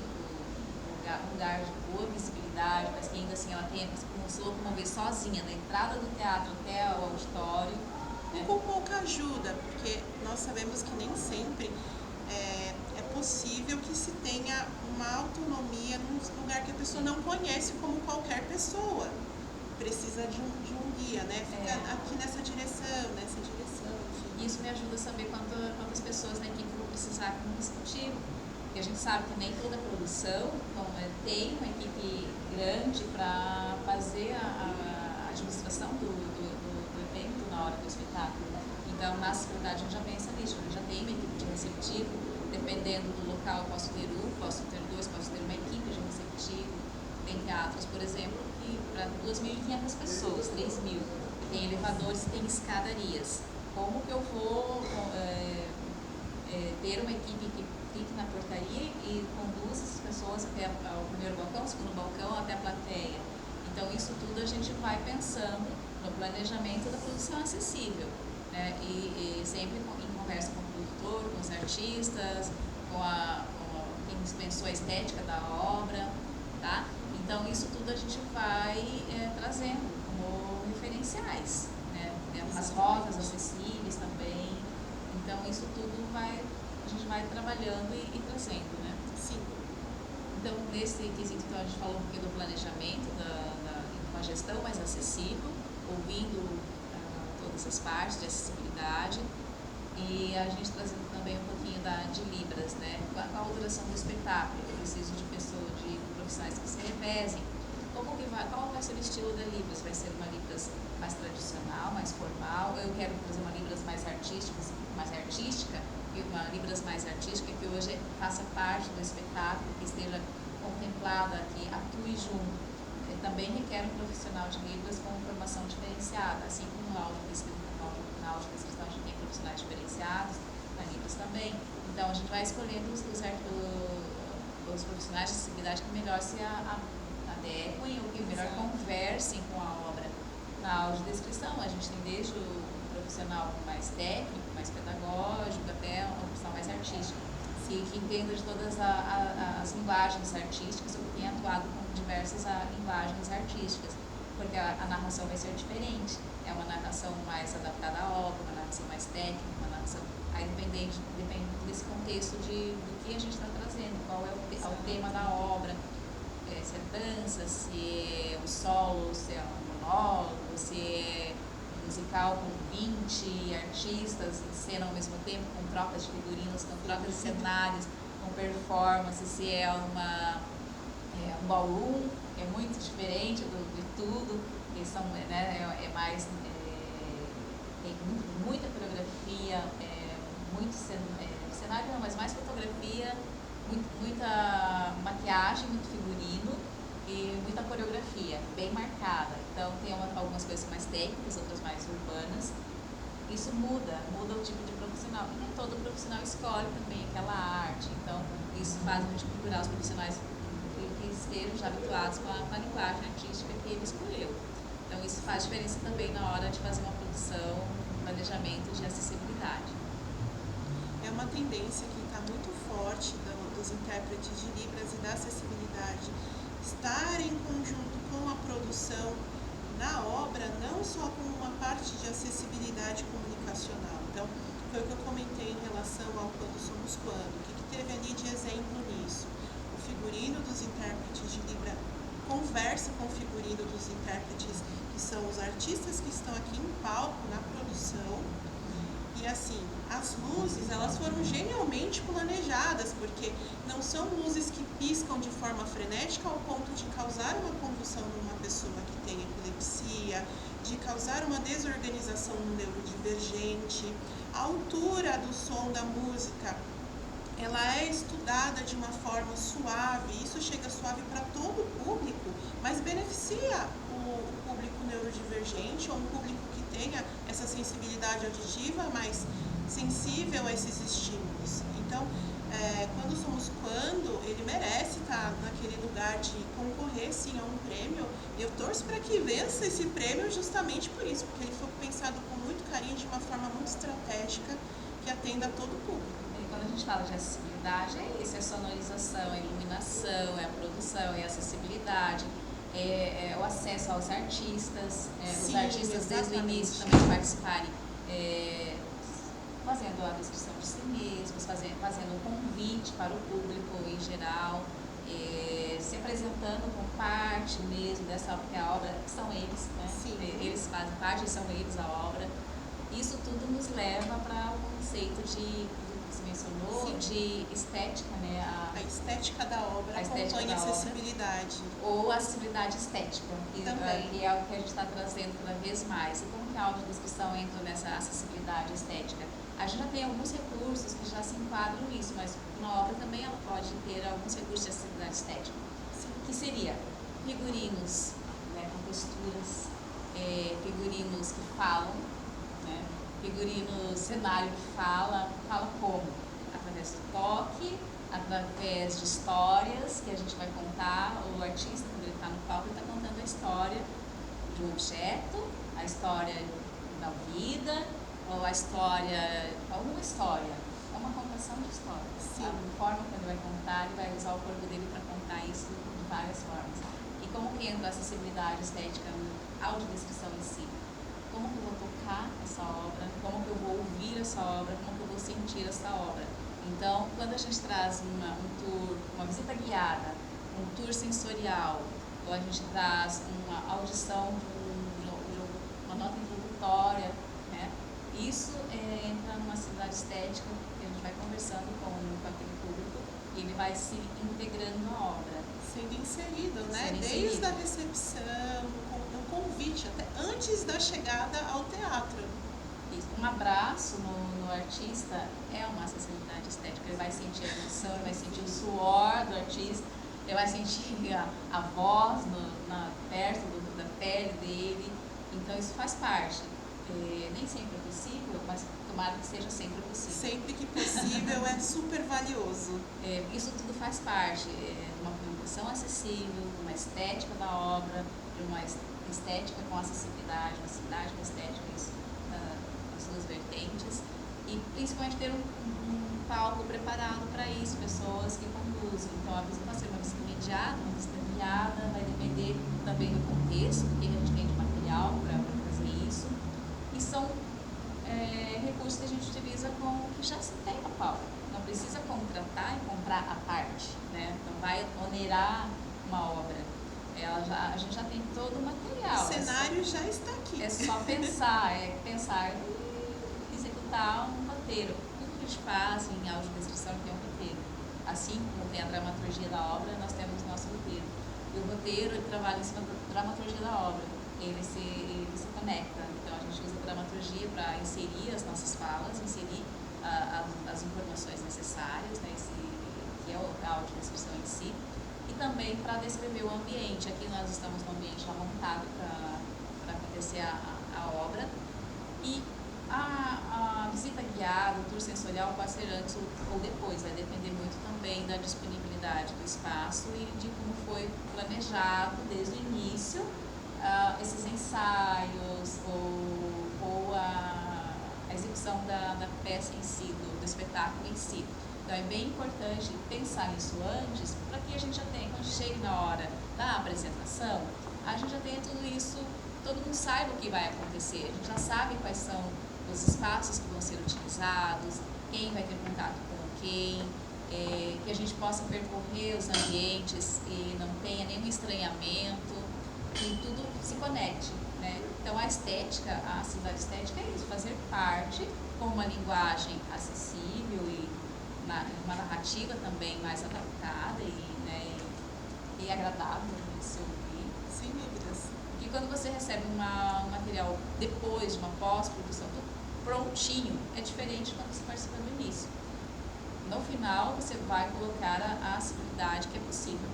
um lugar de boa visibilidade, mas que ainda assim ela tem como se locomover sozinha, da entrada do teatro até o auditório. Com pouca ajuda, porque nós sabemos que nem sempre é possível que se tenha uma autonomia num lugar que a pessoa não conhece, como qualquer pessoa. Precisa de um guia, né? Fica aqui nessa direção, enfim. Isso me ajuda a saber quantas pessoas na equipe vão precisar com o receptivo. Porque a gente sabe que nem toda produção tem uma equipe grande para fazer a administração do evento na hora do espetáculo. Então, na acessibilidade, a gente já pensa nisso, a gente já tem uma equipe de receptivo, dependendo do local, posso ter posso ter dois, posso ter uma equipe de receptivo. Tem teatros, por exemplo, que para 2.500 pessoas, 3.000, tem elevadores, tem escadarias. Como que eu vou ter uma equipe que fique na portaria e conduza essas pessoas até o primeiro balcão, o segundo balcão, até a plateia? Então, isso tudo a gente vai pensando no planejamento da produção acessível, né? E sempre em conversa com o produtor, com os artistas, com quem pensou a estética da obra, tá? Então, isso tudo a gente vai trazendo como referenciais, né? As rotas acessíveis também. Então, isso tudo a gente vai trabalhando e trazendo, né? Sim. Então, nesse quesito, a gente falou um pouquinho do planejamento, uma gestão mais acessível, ouvindo todas as partes de acessibilidade, e a gente trazendo também um pouquinho de Libras, né? Qual a duração do espetáculo? Eu preciso de profissionais que se revezem. Qual vai ser o estilo da Libras? Vai ser uma Libras mais tradicional, mais formal? Eu quero fazer uma Libras mais artística, e uma Libras mais artística que hoje faça parte do espetáculo, que esteja contemplada, que atue junto. Também requer um profissional de Libras com formação diferenciada, assim como na audiodescrição a gente tem profissionais diferenciados, na Libras também. Então a gente vai escolhendo os profissionais de acessibilidade que melhor se adequem ou que melhor conversem com a obra. Na audiodescrição a gente tem desde o profissional mais técnico, mais pedagógico, até uma profissional mais artística, que entenda de todas as linguagens artísticas, ou que tenha atuado com diversas linguagens artísticas, porque a narração vai ser diferente. É uma narração mais adaptada à obra, uma narração mais técnica, uma narração aí depende desse contexto do que a gente está trazendo, qual é o tema da obra, se é dança, se é um solo, se é um monólogo, se é musical com 20 artistas em cena ao mesmo tempo, com trocas de figurinos, com trocas de cenários, com performance, se é um ballroom, que é muito diferente de tudo, que são, né, tem muita coreografia, muito cenário não, mas mais fotografia, muita maquiagem, muito figurino e muita coreografia, bem marcada. Então tem algumas coisas mais técnicas, outras mais urbanas. Isso muda o tipo de profissional. E nem todo profissional escolhe também aquela arte. Então isso faz a gente procurar os profissionais que estejam já habituados com a linguagem artística que ele escolheu. Então isso faz diferença também na hora de fazer uma produção, um planejamento de acessibilidade. É uma tendência que está muito forte dos intérpretes de Libras e da acessibilidade estar em conjunto com a produção na obra, não só como uma parte de acessibilidade comunicacional. Então, foi o que eu comentei em relação ao Quando Somos Quando. O que teve ali de exemplo nisso? O figurino dos intérpretes de Libra conversa com o figurino dos intérpretes, que são os artistas que estão aqui em palco na produção. E assim, as luzes, elas foram genialmente planejadas, porque não são luzes que piscam de forma frenética ao ponto de causar uma convulsão numa pessoa que tem epilepsia, de causar uma desorganização no neurodivergente. A altura do som da música, ela é estudada de uma forma suave, isso chega suave para todo o público, mas beneficia o público neurodivergente ou um público que tenha essa sensibilidade auditiva mais sensível a esses estímulos. Então, naquele lugar de concorrer sim a um prêmio, eu torço para que vença esse prêmio justamente por isso, porque ele foi pensado com muito carinho, de uma forma muito estratégica, que atenda a todo o público. E quando a gente fala de acessibilidade, é isso, é sonorização, é iluminação, é a produção, é a acessibilidade, é o acesso aos artistas, os artistas desde o início também participarem, fazendo a descrição de si mesmos, fazendo um convite para o público em geral, se apresentando como parte mesmo dessa porque a obra, são eles, né? Sim. Eles fazem parte, são eles a obra. Isso tudo nos leva para o conceito de, que você mencionou, sim, de estética, né? A estética da obra acompanha a acessibilidade. Ou acessibilidade estética, que é o que a gente está trazendo cada vez mais. E como que a audiodescrição entra nessa acessibilidade estética? A gente já tem alguns recursos que já se enquadram nisso, mas uma obra também ela pode ter alguns recursos de acessibilidade estética. Sim. Que seria figurinos, né, com texturas, figurinos que falam, né, figurinos, cenário que fala como? Através do toque, através de histórias que a gente vai contar. O artista, quando ele está no palco, ele está contando a história de um objeto, a história da vida, ou a história, alguma história, é uma contação de histórias. Sim. A forma que ele vai contar, ele vai usar o corpo dele para contar isso de várias formas. E como que entra a acessibilidade estética na audiodescrição em si? Como que eu vou tocar essa obra? Como que eu vou ouvir essa obra? Como que eu vou sentir essa obra? Então, quando a gente traz um tour, uma visita guiada, um tour sensorial, ou a gente traz uma audição de uma nota introdutória, né? Isso entra numa acessibilidade estética, que a gente vai conversando com aquele público e ele vai se integrando na obra. Sendo inserido, né? Desde a recepção, o convite, até antes da chegada ao teatro. Isso. Um abraço no artista é uma acessibilidade estética. Ele vai sentir a emoção, ele vai sentir o suor do artista, ele vai sentir a voz perto da pele dele. Então isso faz parte. Nem sempre é possível, mas tomara que seja sempre possível. Sempre que possível é super valioso. Isso tudo faz parte de uma comunicação acessível, de uma estética da obra, de uma estética com acessibilidade, uma acessibilidade com estética, isso nas suas vertentes, e principalmente ter um palco preparado para isso, pessoas que conduzem. Então a visita pode ser uma visita imediata, uma visita guiada, vai depender também do contexto, do que a gente tem de material para fazer isso. E são recursos que a gente utiliza com o que já se tem no palco. Não precisa contratar e comprar a parte, né? Não vai onerar uma obra. A gente já tem todo o material. O cenário já está aqui. É só pensar, e executar um roteiro. Tudo que a gente faz em audiodescrição tem um roteiro. Assim como tem a dramaturgia da obra, nós temos o nosso roteiro. E o roteiro ele trabalha em cima da dramaturgia da obra. Ele se conecta. Então a gente usa a dramaturgia para inserir as nossas falas, inserir as informações necessárias, né, que é a audiodescrição em si, e também para descrever o ambiente. Aqui nós estamos no ambiente já montado para acontecer a obra, e a visita guiada, o tour sensorial pode ser antes ou depois, vai depender muito também da disponibilidade do espaço e de como foi planejado desde o início esses ensaios ou a execução da peça em si, do espetáculo em si. Então é bem importante pensar nisso antes, para que a gente já tenha, quando chegue na hora da apresentação, a gente já tenha tudo isso, todo mundo saiba o que vai acontecer, a gente já sabe quais são os espaços que vão ser utilizados, quem vai ter contato com quem, que a gente possa percorrer os ambientes e não tenha nenhum estranhamento, que tudo se conecte, né? Então a estética, a acessibilidade estética é isso, fazer parte com uma linguagem acessível e uma narrativa também mais adaptada e agradável de se ouvir. Sem dúvidas. Porque quando você recebe um material depois de uma pós-produção, tudo prontinho, é diferente quando você participa do início. No final, você vai colocar a acessibilidade que é possível.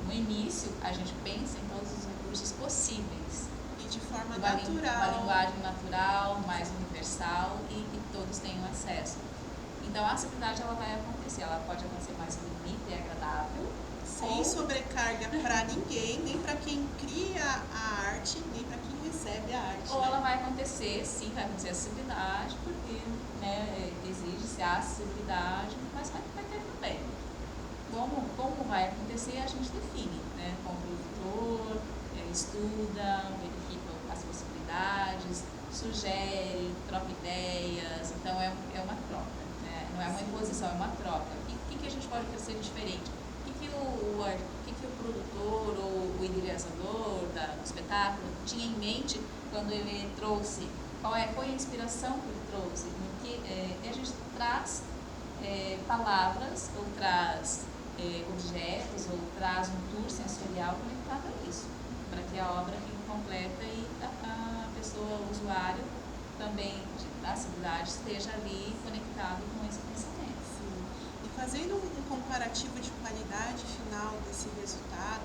No início, a gente pensa em todos os recursos possíveis. E de forma natural. Uma linguagem natural, mais universal e que todos tenham acesso. Então, a acessibilidade ela vai acontecer. Ela pode acontecer mais bonita e agradável, Sem sobrecarga para ninguém, nem para quem cria a arte, nem para quem recebe a arte. Ou ela vai acontecer, sim, vai acontecer acessibilidade, porque né, exige-se a acessibilidade, mas vai ter também. Como vai acontecer, a gente define, né? Com o produtor, estuda, verifica as possibilidades, sugere, troca ideias, então é uma troca, né? Não é uma imposição, é uma troca. O que a gente pode oferecer diferente? O que o produtor ou o idealizador do espetáculo tinha em mente quando ele trouxe? Qual foi a inspiração que ele trouxe? A gente traz palavras, ou traz objetos, ou traz um tour sensorial conectado a isso, para que a obra fique completa e a pessoa, o usuário também da cidade esteja ali conectado com esse pensamento. Fazendo um comparativo de qualidade final desse resultado,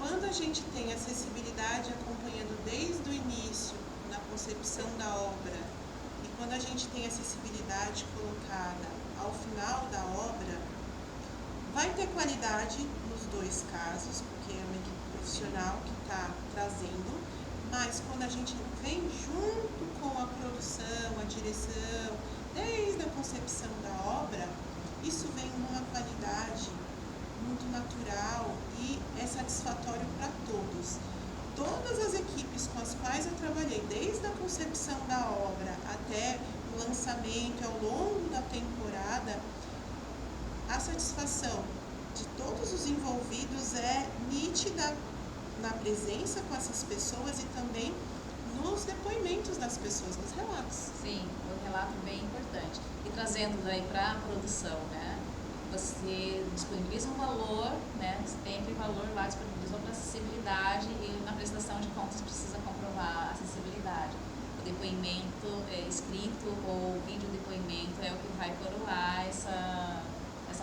quando a gente tem acessibilidade acompanhando desde o início, na concepção da obra, e quando a gente tem acessibilidade colocada ao final da obra, vai ter qualidade nos dois casos, porque é uma equipe profissional que está trazendo, mas quando a gente vem junto com a produção, a direção, desde a concepção da obra, isso vem numa qualidade muito natural e é satisfatório para todos. Todas as equipes com as quais eu trabalhei, desde a concepção da obra até o lançamento, ao longo da temporada, a satisfação de todos os envolvidos é nítida na presença com essas pessoas e também nos depoimentos das pessoas, nos relatos. Sim, um relato bem importante. E trazendo daí para a produção, né? Você disponibiliza um valor, né? Você tem aquele valor lá disponibilizou para acessibilidade e na prestação de contas precisa comprovar a acessibilidade. O depoimento escrito ou vídeo depoimento é o que vai coroar essa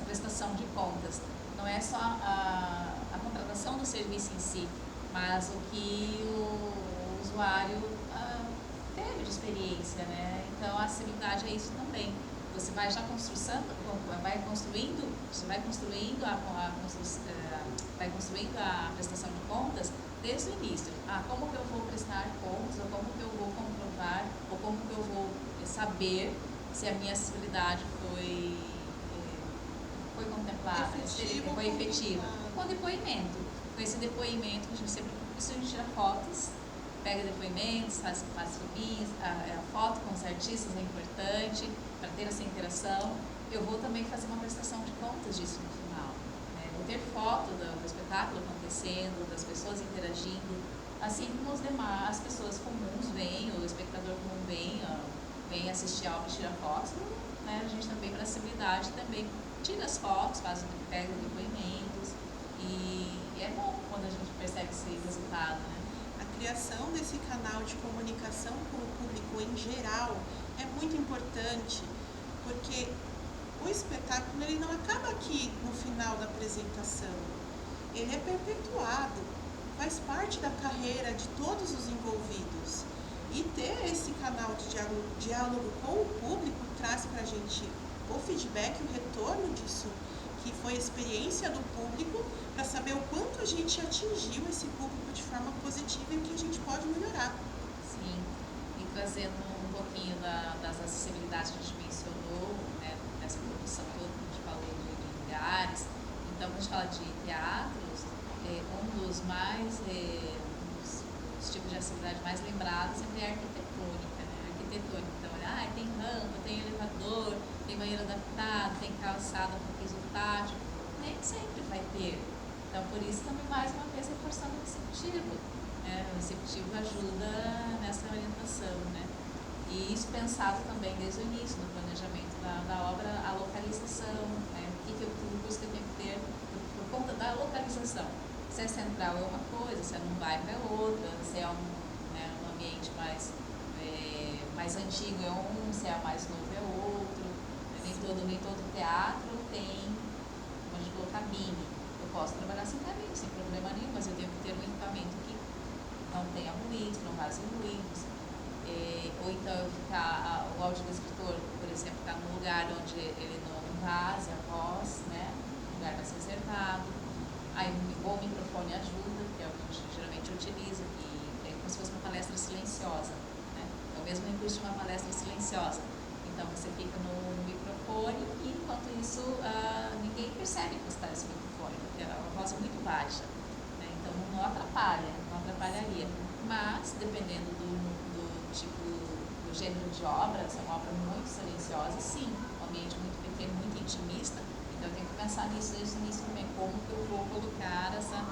prestação de contas. Não é só a contratação do serviço em si, mas o que o usuário teve de experiência, né? Então a acessibilidade é isso também. Você vai já vai construindo a prestação de contas desde o início. Como que eu vou prestar contas, ou como que eu vou comprovar, ou como que eu vou saber se a minha acessibilidade foi contemplada, foi efetiva. Com depoimento. Com esse depoimento, a gente tira fotos, pega depoimentos, faz filminhos, a foto com os artistas é importante para ter essa interação. Eu vou também fazer uma prestação de contas disso no final. Né? Vou ter foto do espetáculo acontecendo, das pessoas interagindo, assim como as pessoas comuns vêm, o espectador comum vem assistir a obra e tira fotos, né? A gente também, para acessibilidade, também tira as fotos, pega depoimentos e é bom quando a gente percebe esse resultado, né? A criação desse canal de comunicação com o público em geral é muito importante, porque o espetáculo ele não acaba aqui no final da apresentação, ele é perpetuado, faz parte da carreira de todos os envolvidos. E ter esse canal de diálogo com o público traz para a gente o feedback, o retorno disso, que foi a experiência do público, para saber o quanto a gente atingiu esse público de forma positiva e o que a gente pode melhorar. Sim, e trazendo um pouquinho das acessibilidades que a gente mencionou, né, nessa produção toda que a gente falou de lugares. Então, quando a gente fala de teatros, um dos tipos de acessibilidade mais lembrados sempre é a arquitetônica, né? Então, tem rampa, tem elevador, tem banheiro adaptado, tem calçada com piso tátil. Nem sempre vai ter. Então, por isso, também, mais uma vez, reforçando o receptivo. Né? O receptivo ajuda nessa orientação, né? E isso pensado também desde o início, no planejamento da obra, a localização, né? O curso que eu tenho que ter por conta da localização. Se é central é uma coisa, se é num bairro é outra, se é um ambiente mais antigo é um, se é mais novo é outro. Nem todo teatro tem, como a gente falou, cabine. Eu posso trabalhar sem cabine, sem problema nenhum, mas eu tenho que ter um equipamento que não tenha ruídos, não vaze ruídos. ou então o audiodescritor, por exemplo, está num lugar onde ele não vaze a voz, né? O lugar mais reservado. Aí ou o microfone ajuda, que é o que a gente geralmente utiliza, que é como se fosse uma palestra silenciosa, né? É o mesmo recurso de uma palestra silenciosa. Então você fica no microfone e enquanto isso ninguém percebe que você está nesse microfone, porque a voz é muito baixa, né? Então não atrapalha, não atrapalharia. Mas dependendo do tipo, do gênero de obra, se é uma obra muito silenciosa, sim, um ambiente muito pequeno, muito intimista, então eu tenho que pensar nisso desde o início também, como que eu vou colocar essa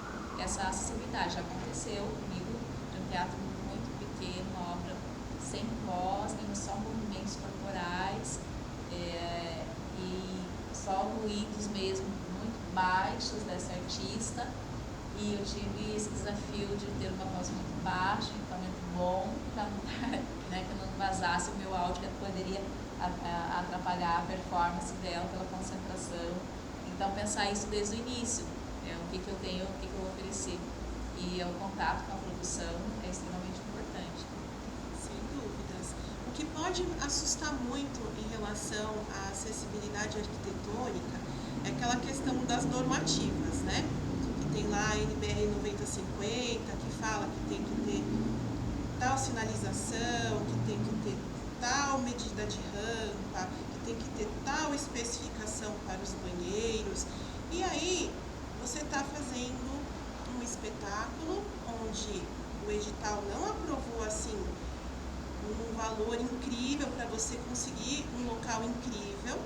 acessibilidade. Já aconteceu comigo de um teatro muito pequeno, uma obra sem voz, nem só movimentos corporais, e só ruídos mesmo muito baixos dessa artista, e eu tive esse desafio de ter uma voz muito baixa, um equipamento bom, para né, que não vazasse o meu áudio, que poderia atrapalhar a performance dela pela concentração. Então pensar isso desde o início, o que eu tenho, o que eu vou oferecer. E o contato com a produção é extremamente importante. Sem dúvidas. O que pode assustar muito em relação à acessibilidade arquitetônica é aquela questão das normativas, né? Que tem lá a NBR 9050, que fala que tem que ter tal sinalização, que tem que ter tal medida de rampa, que tem que ter tal especificação para os banheiros. E aí você está fazendo um espetáculo onde o edital não aprovou assim um valor incrível para você conseguir um local incrível.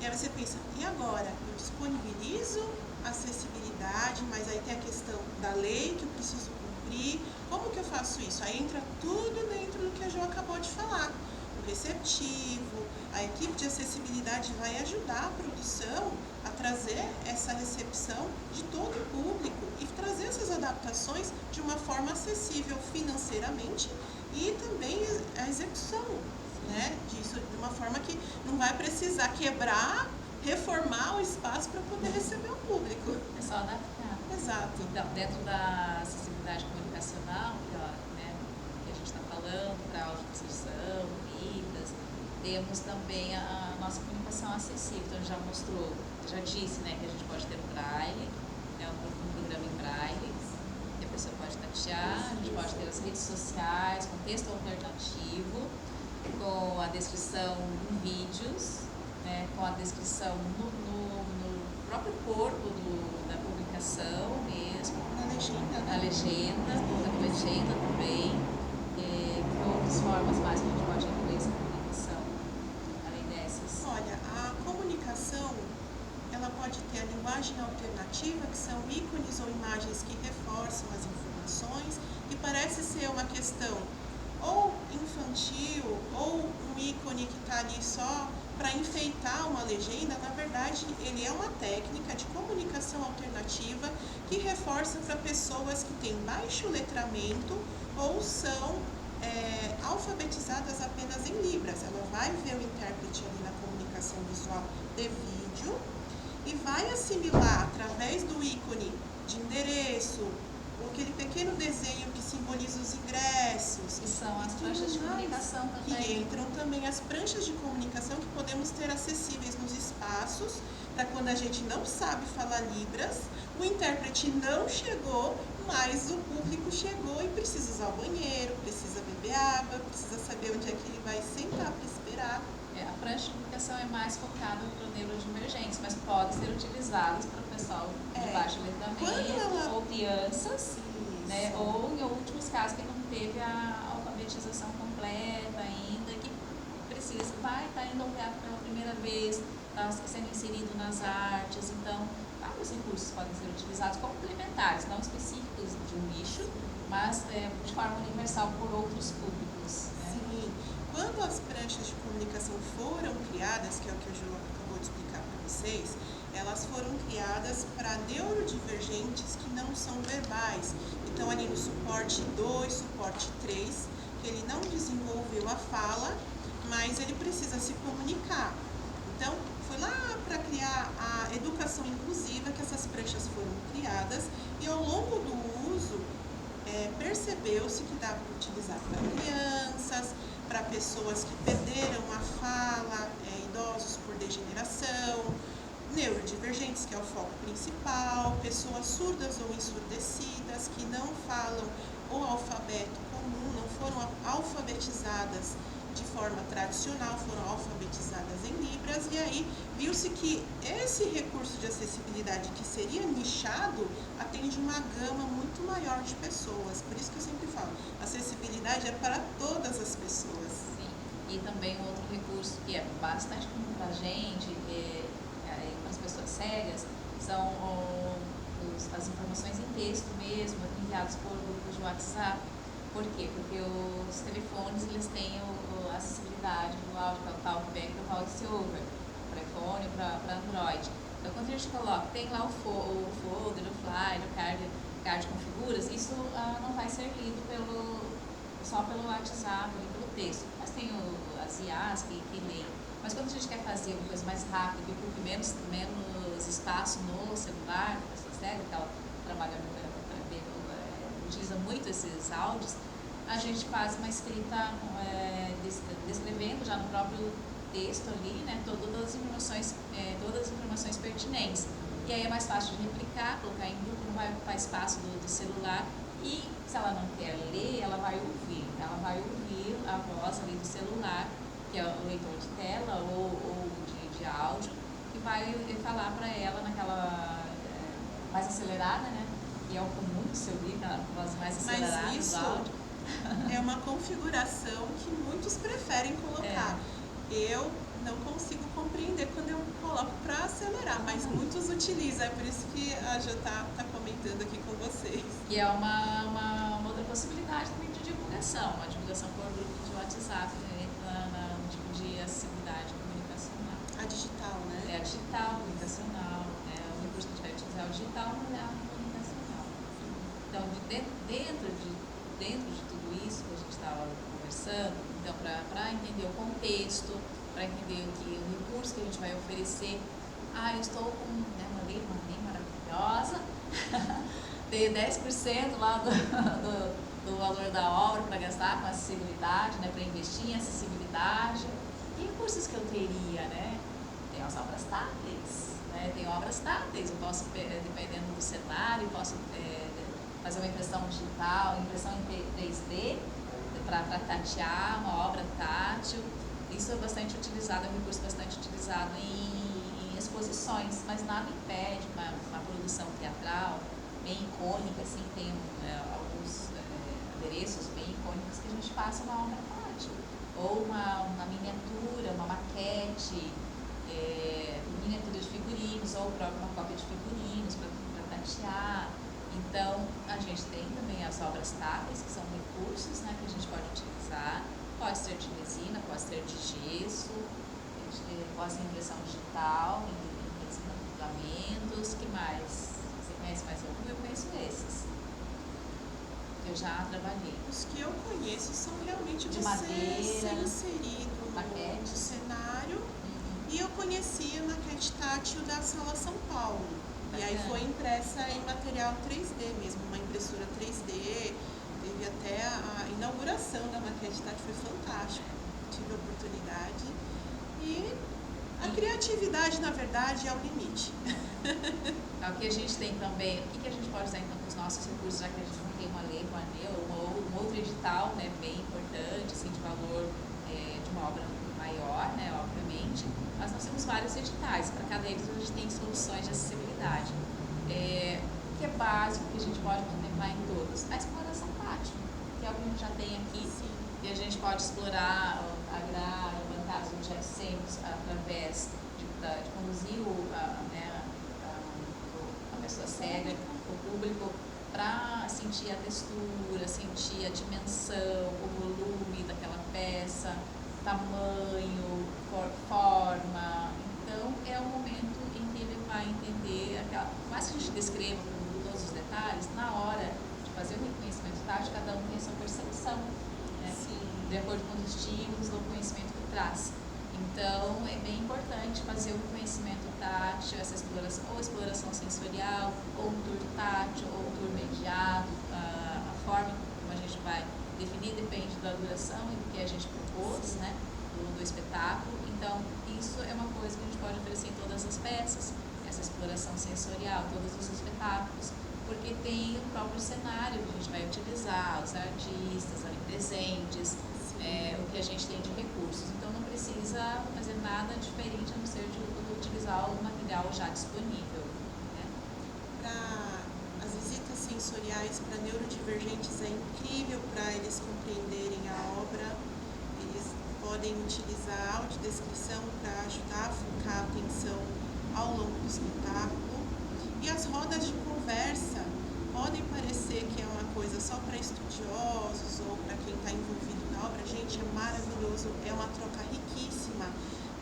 E aí você pensa, e agora? Eu disponibilizo acessibilidade, mas aí tem a questão da lei que eu preciso cumprir. Como que eu faço isso? Aí entra tudo dentro do que a Jo acabou de falar. O receptivo, a equipe de acessibilidade vai ajudar a produção a trazer essa recepção de todo o público e trazer essas adaptações de uma forma acessível financeiramente e também a execução, né, disso de uma forma que não vai precisar quebrar, reformar o espaço para poder receber o público. É só adaptar. Exato. Então, dentro da acessibilidade comunicacional, que a gente está falando, para audiodescrição, Libras, temos também a nossa comunicação acessível. Então, já mostrou, já disse, né, que a gente pode ter braille, um programa em braille, que a pessoa pode tatear, a gente pode ter as redes sociais, com texto alternativo, com a descrição em vídeos, né, com a descrição no próprio corpo da publicação mesmo. Na legenda. Na legenda também. Que outras formas mais que a gente pode incluir essa comunicação, além dessas? Olha, a comunicação, ela pode ter a linguagem alternativa, que são ícones ou imagens que reforçam as informações, e parece ser uma questão ou infantil, ou um ícone que está ali só para enfeitar uma legenda. Na verdade, ele é uma técnica de comunicação alternativa que reforça para pessoas que têm baixo letramento ou são alfabetizadas apenas em Libras. Ela vai ver o intérprete ali na comunicação visual de vídeo e vai assimilar através do ícone de endereço, aquele pequeno desenho que simboliza os ingressos. Que são as pranchas de comunicação também. Que entram também as pranchas de comunicação que podemos ter acessíveis nos espaços, para quando a gente não sabe falar Libras, o intérprete não chegou, mas o público chegou e precisa usar o banheiro, precisa beber água, precisa saber onde é que ele vai sentar para esperar. A prancha de comunicação é mais focada para o neurodivergentes, mas pode ser utilizada para o pessoal de baixo letramento ou crianças, né, ou em últimos casos que não teve a alfabetização completa ainda, que precisa, vai estar indo ao teatro pela primeira vez, está sendo inserido nas artes. Então, vários recursos podem ser utilizados complementares, não específicos de um nicho, mas de forma universal por outros públicos. Né? Sim. Quando as pranchas de comunicação foram criadas, que é o que a Jo acabou de explicar para vocês, elas foram criadas para neurodivergentes que não são verbais. Então, ali no suporte 2, suporte 3, que ele não desenvolveu a fala, mas ele precisa se comunicar. Então, foi lá para criar a educação inclusiva que essas pranchas foram criadas, e ao longo do uso, percebeu-se que dava para utilizar para crianças, para pessoas que perderam a fala, idosos por degeneração, neurodivergentes, que é o foco principal, pessoas surdas ou ensurdecidas que não falam o alfabeto comum, não foram alfabetizadas de forma tradicional, foram alfabetizadas em Libras, e aí viu-se que esse recurso de acessibilidade que seria nichado atende uma gama muito maior de pessoas. Por isso que eu sempre falo, acessibilidade é para todas as pessoas. Sim. E também um outro recurso que é bastante comum para a gente, para as pessoas cegas, são as informações em texto mesmo, enviadas por grupos de WhatsApp. Por quê? Porque os telefones, eles têm a acessibilidade do áudio, que é o Talkback e o VoiceOver, para iPhone e para Android. Então, quando a gente coloca, tem lá o folder, o flyer, o card configuras, isso não vai ser lido só pelo WhatsApp, pelo texto. Mas tem as IAs que leem. Mas quando a gente quer fazer uma coisa mais rápida, que ocupe menos espaço no celular, a pessoa cega, que ela trabalha utiliza muito esses áudios, a gente faz uma escrita descrevendo já no próprio texto ali, né, todas as informações pertinentes. E aí é mais fácil de replicar, colocar em grupo, não vai ocupar espaço do celular, e se ela não quer ler, ela vai ouvir a voz ali do celular, que é o leitor de tela ou de áudio, que vai falar para ela naquela mais acelerada, né? E é o comum de se ouvir aquela voz mais acelerada do áudio. É uma configuração que muitos preferem colocar. Eu não consigo compreender quando eu coloco para acelerar, mas muitos utilizam, é por isso que a Jo está comentando aqui com vocês. E é uma outra possibilidade também de divulgação, a divulgação por grupo de WhatsApp, no tipo de acessibilidade comunicacional. A digital, né? É a digital, comunicacional, o recurso que a gente vai utilizar é o digital, mas é a comunicacional. Então, dentro de tudo isso que a gente estava conversando, então, para entender o contexto, para entender o recurso que a gente vai oferecer, eu estou com uma lei maravilhosa, tenho 10% lá do valor da obra para gastar com acessibilidade, né, para investir em acessibilidade. Que recursos que eu teria, né? Tem as obras táteis, né? Tem obras táteis, eu posso, dependendo do cenário, posso fazer uma impressão digital, impressão em 3D, para tatear uma obra tátil. Isso é bastante utilizado, é um recurso bastante utilizado em exposições, mas nada impede uma produção teatral bem icônica, assim, tem alguns adereços bem icônicos que a gente faça uma obra tátil, ou uma miniatura, uma maquete, miniatura de figurinos, ou próprio uma cópia de figurinos para tatear. Então, a gente tem também as obras táteis, que são recursos, né, que a gente pode utilizar. Pode ser de resina, pode ser de gesso, pode ser impressão digital, em resina de filamentos. Que mais? Você conhece mais algum? Eu conheço esses. Eu já trabalhei. Os que eu conheço são realmente de você madeira, ser inserido no cenário. E eu conheci a maquete tátil da Sala São Paulo. E aí foi impressa em material 3D mesmo, uma impressora 3D. Teve até a inauguração da maquete tátil, foi fantástico. Tive a oportunidade. E a criatividade, na verdade, é o limite. O que a gente tem também, o que a gente pode usar então com os nossos recursos, já que a gente não tem uma lei, uma ANEL, um outro edital, né, bem importante, assim, de valor de uma obra maior, né, obviamente, mas nós temos vários editais, para cada eles a gente tem soluções de acessibilidade. Que é básico, que a gente pode contemplar em todos. A exploração tátil, que é o que a gente já tem aqui, e a gente pode explorar, levantar os objetos sempre através de conduzir a pessoa cega, o público, para sentir a textura, sentir a dimensão, o volume daquela peça, tamanho, forma. Então, é o momento em que ele vai entender por mais que a gente descreva com todos os detalhes, na hora de fazer o reconhecimento tátil, cada um tem a sua percepção, né? De acordo com os estímulos ou o conhecimento que traz. Então, é bem importante fazer o reconhecimento tátil, essa exploração, ou exploração sensorial, ou um tour tátil, ou um tour mediado, a forma como a gente vai definir depende da duração e do que a gente propôs, né, do espetáculo. Então, isso é uma coisa que a gente pode oferecer em todas as peças, essa exploração sensorial, todos os espetáculos, porque tem o próprio cenário que a gente vai utilizar, os artistas ali presentes, o que a gente tem de recursos. Então, não precisa fazer nada diferente a não ser de utilizar o material já disponível. As visitas sensoriais para neurodivergentes é incrível para eles compreenderem a obra. Eles podem utilizar a audiodescrição para ajudar a focar a atenção ao longo do espetáculo. E as rodas de conversa podem parecer que é uma coisa só para estudiosos ou para quem está envolvido na obra. Gente, é maravilhoso, é uma troca riquíssima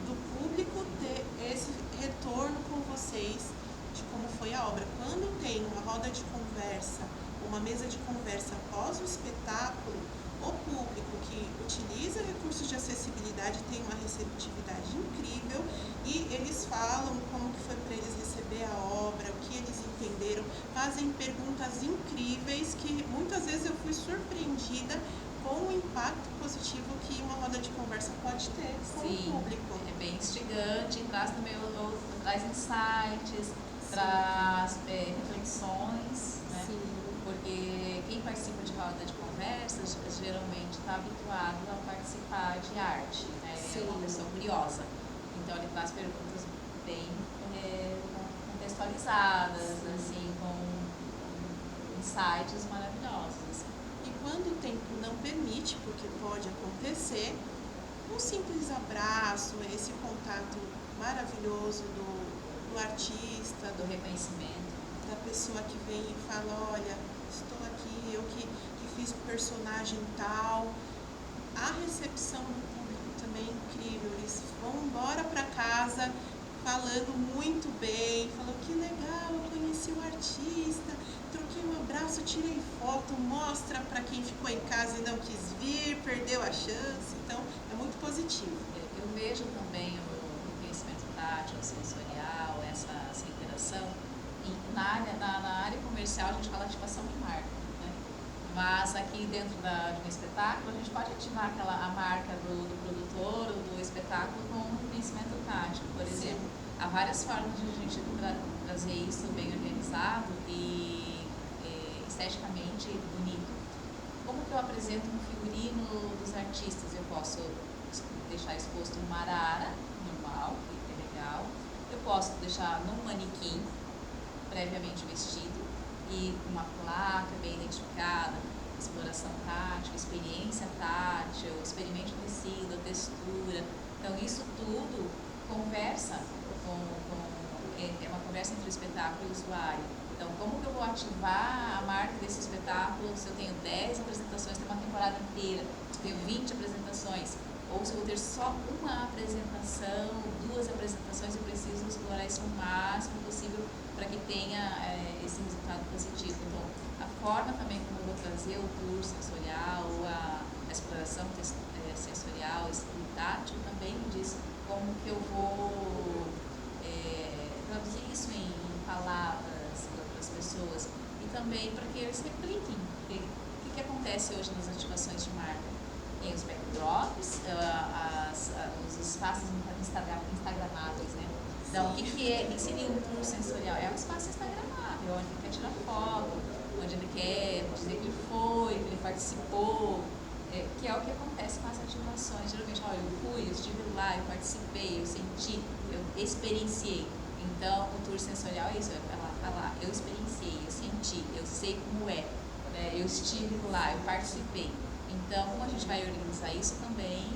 do público ter esse retorno com vocês de como foi a obra. Quando tem uma roda de conversa, uma mesa de conversa após o espetáculo, o público que utiliza recursos de acessibilidade tem uma receptividade incrível e eles falam como que foi para eles receber a obra, o que eles entenderam, fazem perguntas incríveis que muitas vezes eu fui surpreendida com o impacto positivo que uma roda de conversa pode ter com o público. É bem instigante, traz também traz insights, traz reflexões, né? Sim. Porque quem participa de roda de conversas geralmente está habituado a participar de arte, né? É uma pessoa curiosa. Então ele traz perguntas bem contextualizadas, assim, com insights maravilhosos. Assim. E quando o tempo não permite, porque pode acontecer, um simples abraço, esse contato maravilhoso do artista, do reconhecimento, da pessoa que vem e fala, olha, estou aqui, eu que fiz o personagem tal. A recepção do público também é incrível, eles vão embora para casa falando muito bem, falando que legal, eu conheci o artista, troquei um abraço, tirei foto, mostra para quem ficou em casa e não quis vir, perdeu a chance, então é muito positivo. Eu vejo também o reconhecimento tátil, sensorial, essa interação. E na área comercial a gente fala ativação de marca, né? Mas aqui dentro de um espetáculo a gente pode ativar a marca do produtor ou do espetáculo com um reconhecimento tátil, por exemplo. Há várias formas de a gente trazer isso bem organizado e esteticamente bonito. Como que eu apresento um figurino dos artistas? Eu posso deixar exposto numa arara normal, que é legal. Eu posso deixar num manequim previamente vestido e uma placa bem identificada, exploração tátil, experiência tátil, experimente o tecido, a textura. Então isso tudo conversa é uma conversa entre o espetáculo e o usuário. Então, como que eu vou ativar a marca desse espetáculo se eu tenho 10 apresentações, tem uma temporada inteira, se eu tenho 20 apresentações, ou se eu vou ter só uma apresentação, 2 apresentações, eu preciso explorar isso o máximo possível para que tenha esse resultado positivo. Então, a forma também como eu vou trazer o tour sensorial, a exploração sensorial, tátil, também diz como que eu vou traduzir isso em palavras para as pessoas e também para que eles repliquem. O que acontece hoje nas ativações de marca? Tem os backdrops, os espaços instagramáveis, né? Então, o que seria um tour sensorial? É um espaço instagramável, onde ele quer tirar foto, onde ele quer dizer que ele foi, que ele participou, que é o que acontece com as ativações. Geralmente, olha, eu fui, eu estive lá, eu participei, eu senti, eu experienciei. Então, o tour sensorial é isso, eu experienciei, eu senti, eu sei como é, né? Eu estive lá, eu participei. Então, como a gente vai organizar isso também,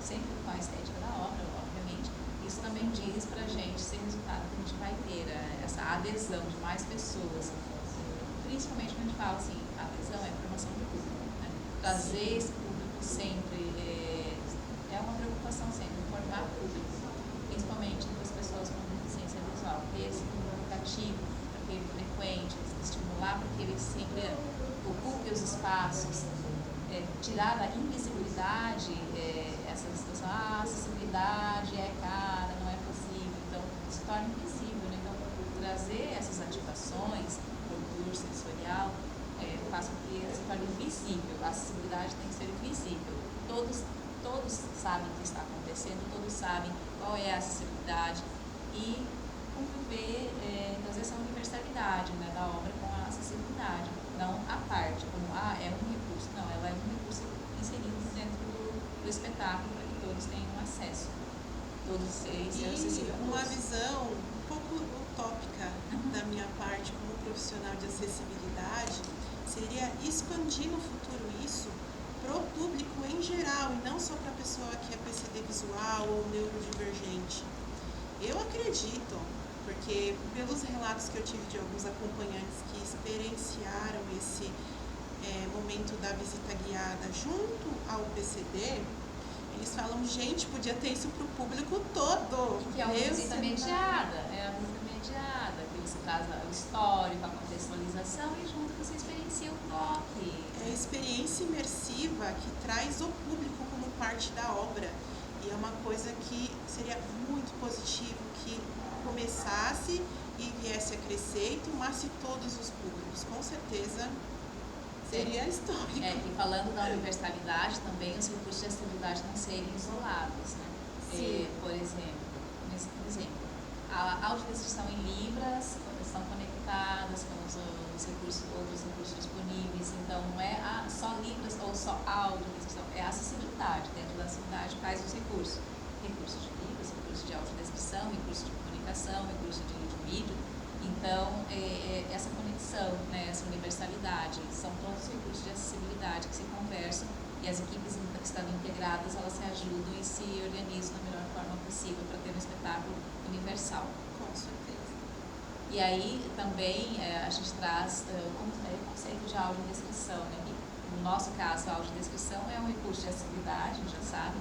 sempre com a estética da obra, obviamente, isso também diz pra gente se o resultado que a gente vai ter, essa adesão de mais pessoas, principalmente quando a gente fala assim, a adesão é a formação do público, né? Trazer esse público sempre, é uma preocupação sempre, formar público, principalmente para as pessoas com deficiência visual, ter esse público cativo, para que ele frequente, estimular para que ele sempre ocupe os espaços, tirar da invisibilidade essa situação, acessibilidade é cara, não é possível, então se torna invisível, né? Então trazer essas ativações, o tour sensorial, faz com que as acessibilidade tem que ser visível. Todos sabem o que está acontecendo, todos sabem qual é a acessibilidade e conviver, trazer essa universalidade, né, da obra com a acessibilidade, não à parte, como, é um recurso. Não, ela é um recurso inserido dentro do espetáculo para que todos tenham acesso. Todos sejam acessíveis a todos. Uma visão um pouco utópica da minha parte como profissional de acessibilidade seria expandir no futuro isso para o público em geral e não só para a pessoa que é PCD visual ou neurodivergente. Eu acredito, porque pelos relatos que eu tive de alguns acompanhantes que experienciaram esse momento da visita guiada junto ao PCD, eles falam, gente, podia ter isso para o público todo. Que é uma visita mediada, que você traz o histórico, a contextualização e junto você experiencia o toque. É a experiência imersiva que traz o público como parte da obra. E é uma coisa que seria muito positivo que começasse e viesse a crescer e tomasse todos os públicos. Com certeza seria histórico. E falando da universalidade também, os recursos de acessibilidade não serem isolados, né? Por exemplo, a audiodescrição em Libras estão conectadas com os outros recursos disponíveis, então não é só Libras ou só audiodescrição, é a acessibilidade. Dentro da acessibilidade faz os recursos de Libras, recursos de audiodescrição, recursos de comunicação, recursos de vídeo. Então, essa conexão, né, essa universalidade, são todos os recursos de acessibilidade que se conversam e as equipes que estão integradas, elas se ajudam e se organizam da melhor forma possível para ter um espetáculo universal. Com certeza. E aí também a gente traz o conceito de audiodescrição, né? Que, no nosso caso, a audiodescrição é um recurso de acessibilidade, a gente já sabe,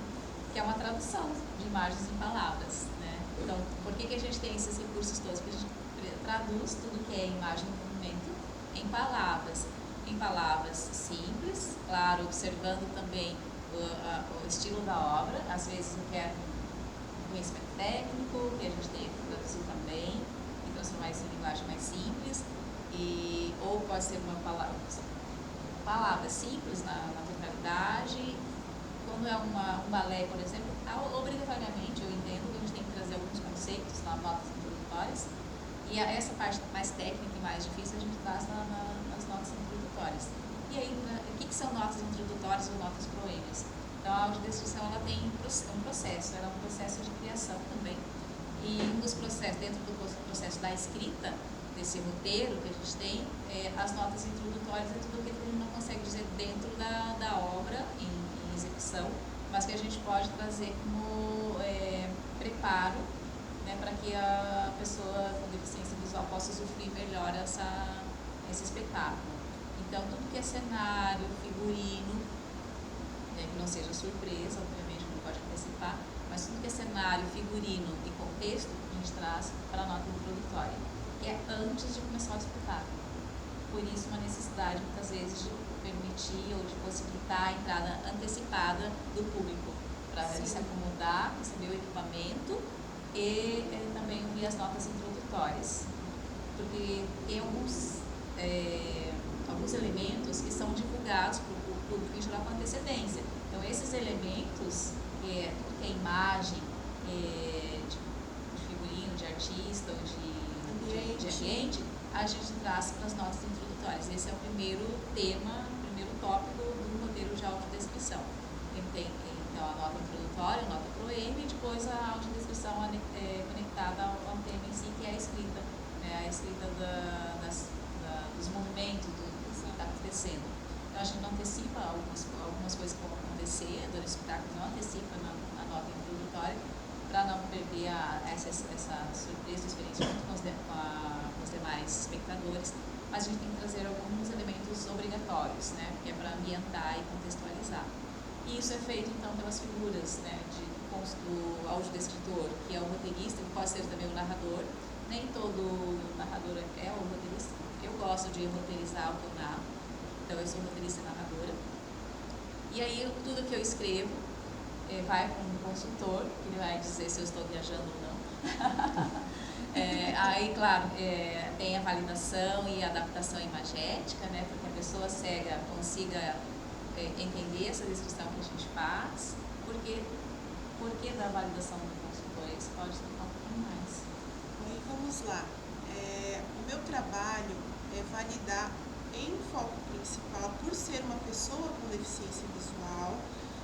que é uma tradução de imagens em palavras, né? Então, por que a gente tem esses recursos todos? Porque a gente traduz tudo que é imagem e movimento em palavras simples, claro, observando também o estilo da obra. Às vezes requer um conhecimento técnico, que a gente tem que traduzir também, e transformar isso em linguagem mais simples, ou pode ser uma palavra simples na totalidade. Quando é um balé, por exemplo, obrigatoriamente, eu entendo que a gente tem que trazer alguns conceitos nas notas introdutórias, e essa parte mais técnica e mais difícil a gente traz nas notas introdutórias. E aí, o que são notas introdutórias ou notas proêmias? Então, a audiodescrição ela tem um processo, ela é um processo de criação também. E um dos processos, dentro do processo da escrita, desse roteiro que a gente tem, as notas introdutórias é tudo aquilo que a gente não consegue dizer dentro da obra, em execução, mas que a gente pode trazer como preparo, né, para que a pessoa com deficiência visual possa usufruir melhor esse espetáculo. Então, tudo que é cenário, figurino, né, que não seja surpresa, obviamente não pode antecipar, mas tudo que é cenário, figurino e contexto, a gente traz para a nota introdutória, que é antes de começar o espetáculo. Por isso, uma necessidade, muitas vezes, de permitir ou de possibilitar a entrada antecipada do público, para ele se acomodar, receber o equipamento e também ouvir as notas introdutórias. Porque tem alguns elementos que são divulgados para o público em geral com antecedência. Então, esses elementos, tudo que é imagem, de figurino, de artista ou de ambiente, a gente traz para as notas introdutórias. Esse é o primeiro tema, o primeiro tópico do roteiro de audiodescrição. Tem então a nota introdutória, a nota proeme, e depois a audiodescrição conectada ao tema em si, que é a escrita, né? A escrita dos movimentos, do que está acontecendo. Então a gente não antecipa algumas coisas que vão acontecer durante o espetáculo, não antecipa na nota introdutória, para não perder essa surpresa, experiência junto com os demais espectadores, mas a gente tem que trazer alguns elementos obrigatórios, né, que é para ambientar e contextualizar. E isso é feito, então, pelas figuras, né, do audiodescritor, que é o roteirista, que pode ser também o narrador. Nem todo narrador é o roteirista. Eu gosto de roteirizar o que eu narro, então eu sou roteirista e narradora. E aí, tudo que eu escrevo vai para um consultor, que ele vai dizer se eu estou viajando ou não. Aí, claro, tem a validação e a adaptação imagética, né, para que a pessoa cega consiga entender essa descrição que a gente faz, porque da validação do consultor, você pode explicar um pouquinho mais. Aí vamos lá. O meu trabalho é validar em foco principal, por ser uma pessoa com deficiência visual,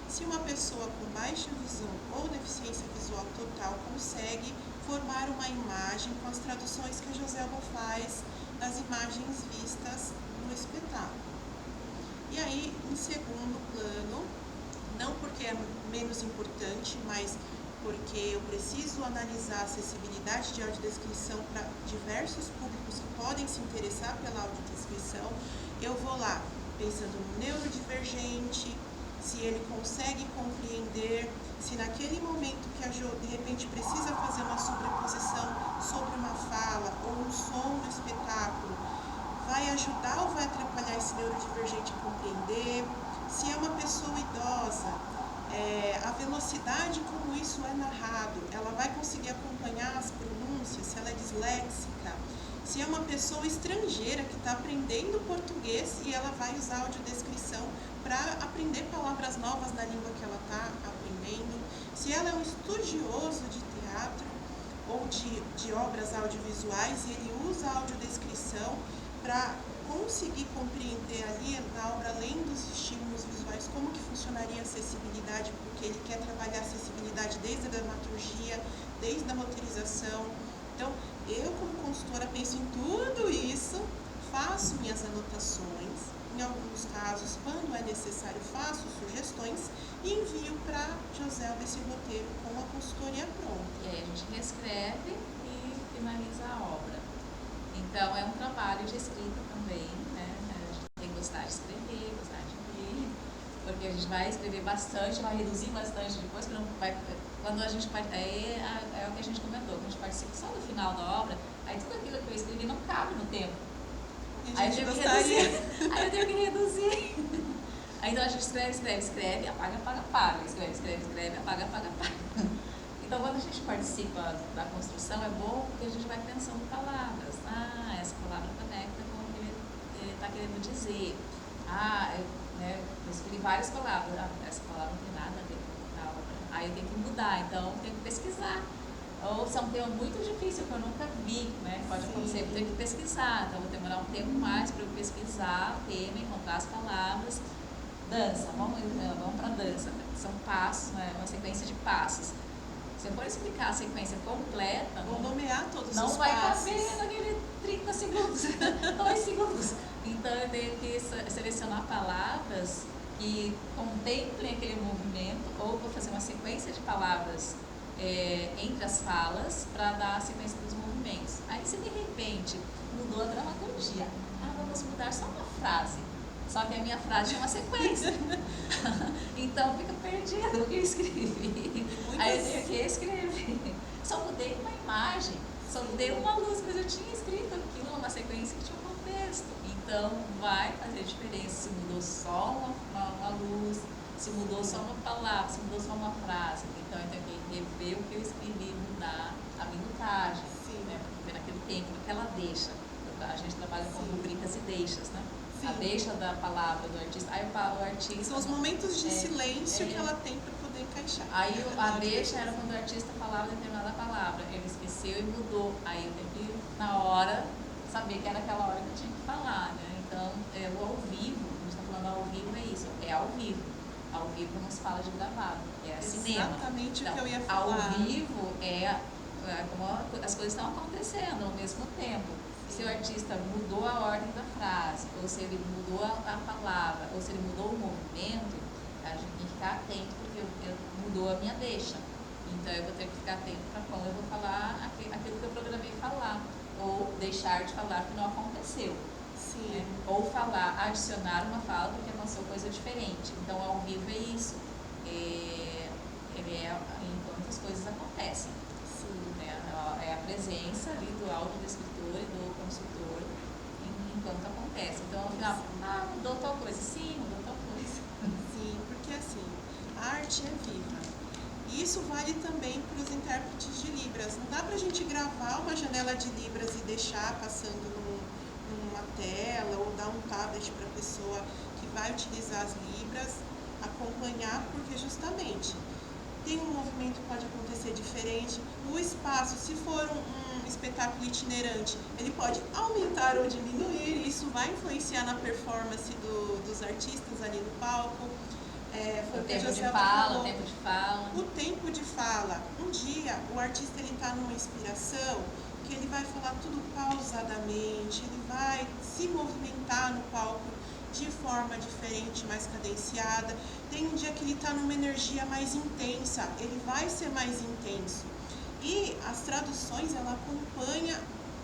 se uma pessoa com baixa visão ou deficiência visual total consegue formar uma imagem com as traduções que a Joselma faz das imagens vistas no espetáculo. E aí, em segundo plano, não porque é menos importante, mas porque eu preciso analisar a acessibilidade de audiodescrição para diversos públicos que podem se interessar pela audiodescrição, eu vou lá pensando no neurodivergente, se ele consegue compreender, se naquele momento que a Jo de repente precisa fazer uma sobreposição sobre uma fala ou um som do espetáculo, vai ajudar ou vai atrapalhar esse neurodivergente a compreender, se é uma pessoa idosa, a velocidade como isso é narrado, ela vai conseguir acompanhar as pronúncias, se ela é disléxica, se é uma pessoa estrangeira que está aprendendo português e ela vai usar audiodescrição para aprender palavras novas na língua que ela está aprendendo, se ela é um estudioso de teatro ou de obras audiovisuais e ele usa a audiodescrição para conseguir compreender ali na obra, além dos estímulos visuais, como que funcionaria a acessibilidade, porque ele quer trabalhar a acessibilidade desde a dramaturgia, desde a roteirização. Então, eu como consultora penso em tudo isso, faço minhas anotações, em alguns casos, quando é necessário, faço sugestões e envio para Joselma esse roteiro com a consultoria pronta. E aí a gente reescreve e finaliza a obra. Então, é um trabalho de escrita também, né? A gente tem que gostar de escrever, gostar de ler, porque a gente vai escrever bastante, vai reduzir bastante depois, quando a gente é o que a gente comentou, quando a gente participa só do final da obra, aí tudo aquilo que eu escrevi não cabe no tempo. Aí eu tenho que reduzir. Aí então a gente escreve, apaga, escreve, apaga. Então, quando a gente participa da construção, é bom porque a gente vai pensando palavras. Essa palavra conecta com o que ele está querendo dizer. Eu escrevi várias palavras. Essa palavra não tem nada a ver com a obra. Aí eu tenho que mudar, então eu tenho que pesquisar. Ou se é um tema muito difícil que eu nunca vi, né? Pode acontecer, eu tenho que pesquisar. Então, eu vou demorar um tempo mais para eu pesquisar o tema, encontrar as palavras. Dança, vamos para dança. São passos, né? Uma sequência de passos. Se eu for explicar a sequência completa, vou nomear todos os passos. Não vai caber naquele 30 segundos, 2 segundos. Então, eu tenho que selecionar palavras que contemplem aquele movimento, ou vou fazer uma sequência de palavras entre as falas para dar a sequência dos movimentos. Aí, se de repente mudou a dramaturgia, vamos mudar só uma frase. Só que a minha frase é uma sequência. Então fica perdido o que eu escrevi. Aí eu tenho que escrever. Só mudei uma imagem, só mudei uma luz, mas eu tinha escrito aquilo numa sequência que tinha um contexto. Então vai fazer diferença se mudou só uma luz, se mudou só uma palavra, se mudou só uma frase. Então eu tenho que rever o que eu escrevi, mudar a minutagem, né? Porque naquele tempo, naquela deixa. A gente trabalha com rubricas e deixas, né? Sim. A deixa da palavra do artista. Aí o artista... São os momentos de silêncio que ela tem para poder encaixar. Aí a deixa era quando o artista falava determinada palavra. Ele esqueceu e mudou. Aí eu tenho que, na hora, saber que era aquela hora que eu tinha que falar, né? Então, o ao vivo, a gente está falando ao vivo, é isso. É ao vivo. Ao vivo não se fala de gravado. É cinema. Exatamente então, o que eu ia falar. Ao vivo é como as coisas estão acontecendo ao mesmo tempo. Se o artista mudou a ordem da frase, ou se ele mudou a palavra, ou se ele mudou o movimento, a gente tem que ficar atento, porque mudou a minha deixa. Então, eu vou ter que ficar atento para quando eu vou falar aquilo que eu programei falar, ou deixar de falar que não aconteceu. Sim. Né? Ou adicionar uma fala porque aconteceu coisa diferente. Então, ao vivo é isso. Enquanto as coisas acontecem. É a presença ali do audiodescritor e do consultor enquanto acontece. Então, no final, mudou tal coisa. Sim, mudou tal coisa. Sim, porque assim, a arte é viva. E isso vale também para os intérpretes de Libras. Não dá para a gente gravar uma janela de Libras e deixar passando uma tela ou dar um tablet para a pessoa que vai utilizar as libras acompanhar, porque justamente tem um movimento que pode acontecer diferente. O espaço, se for um espetáculo itinerante, ele pode aumentar ou diminuir, isso vai influenciar na performance dos artistas ali no palco. O tempo de fala. O tempo de fala. Um dia o artista está numa inspiração que ele vai falar tudo pausadamente, ele vai se movimentar no palco de forma diferente, mais cadenciada. Tem um dia que ele está numa energia mais intensa, ele vai ser mais intenso. E as traduções, ela acompanha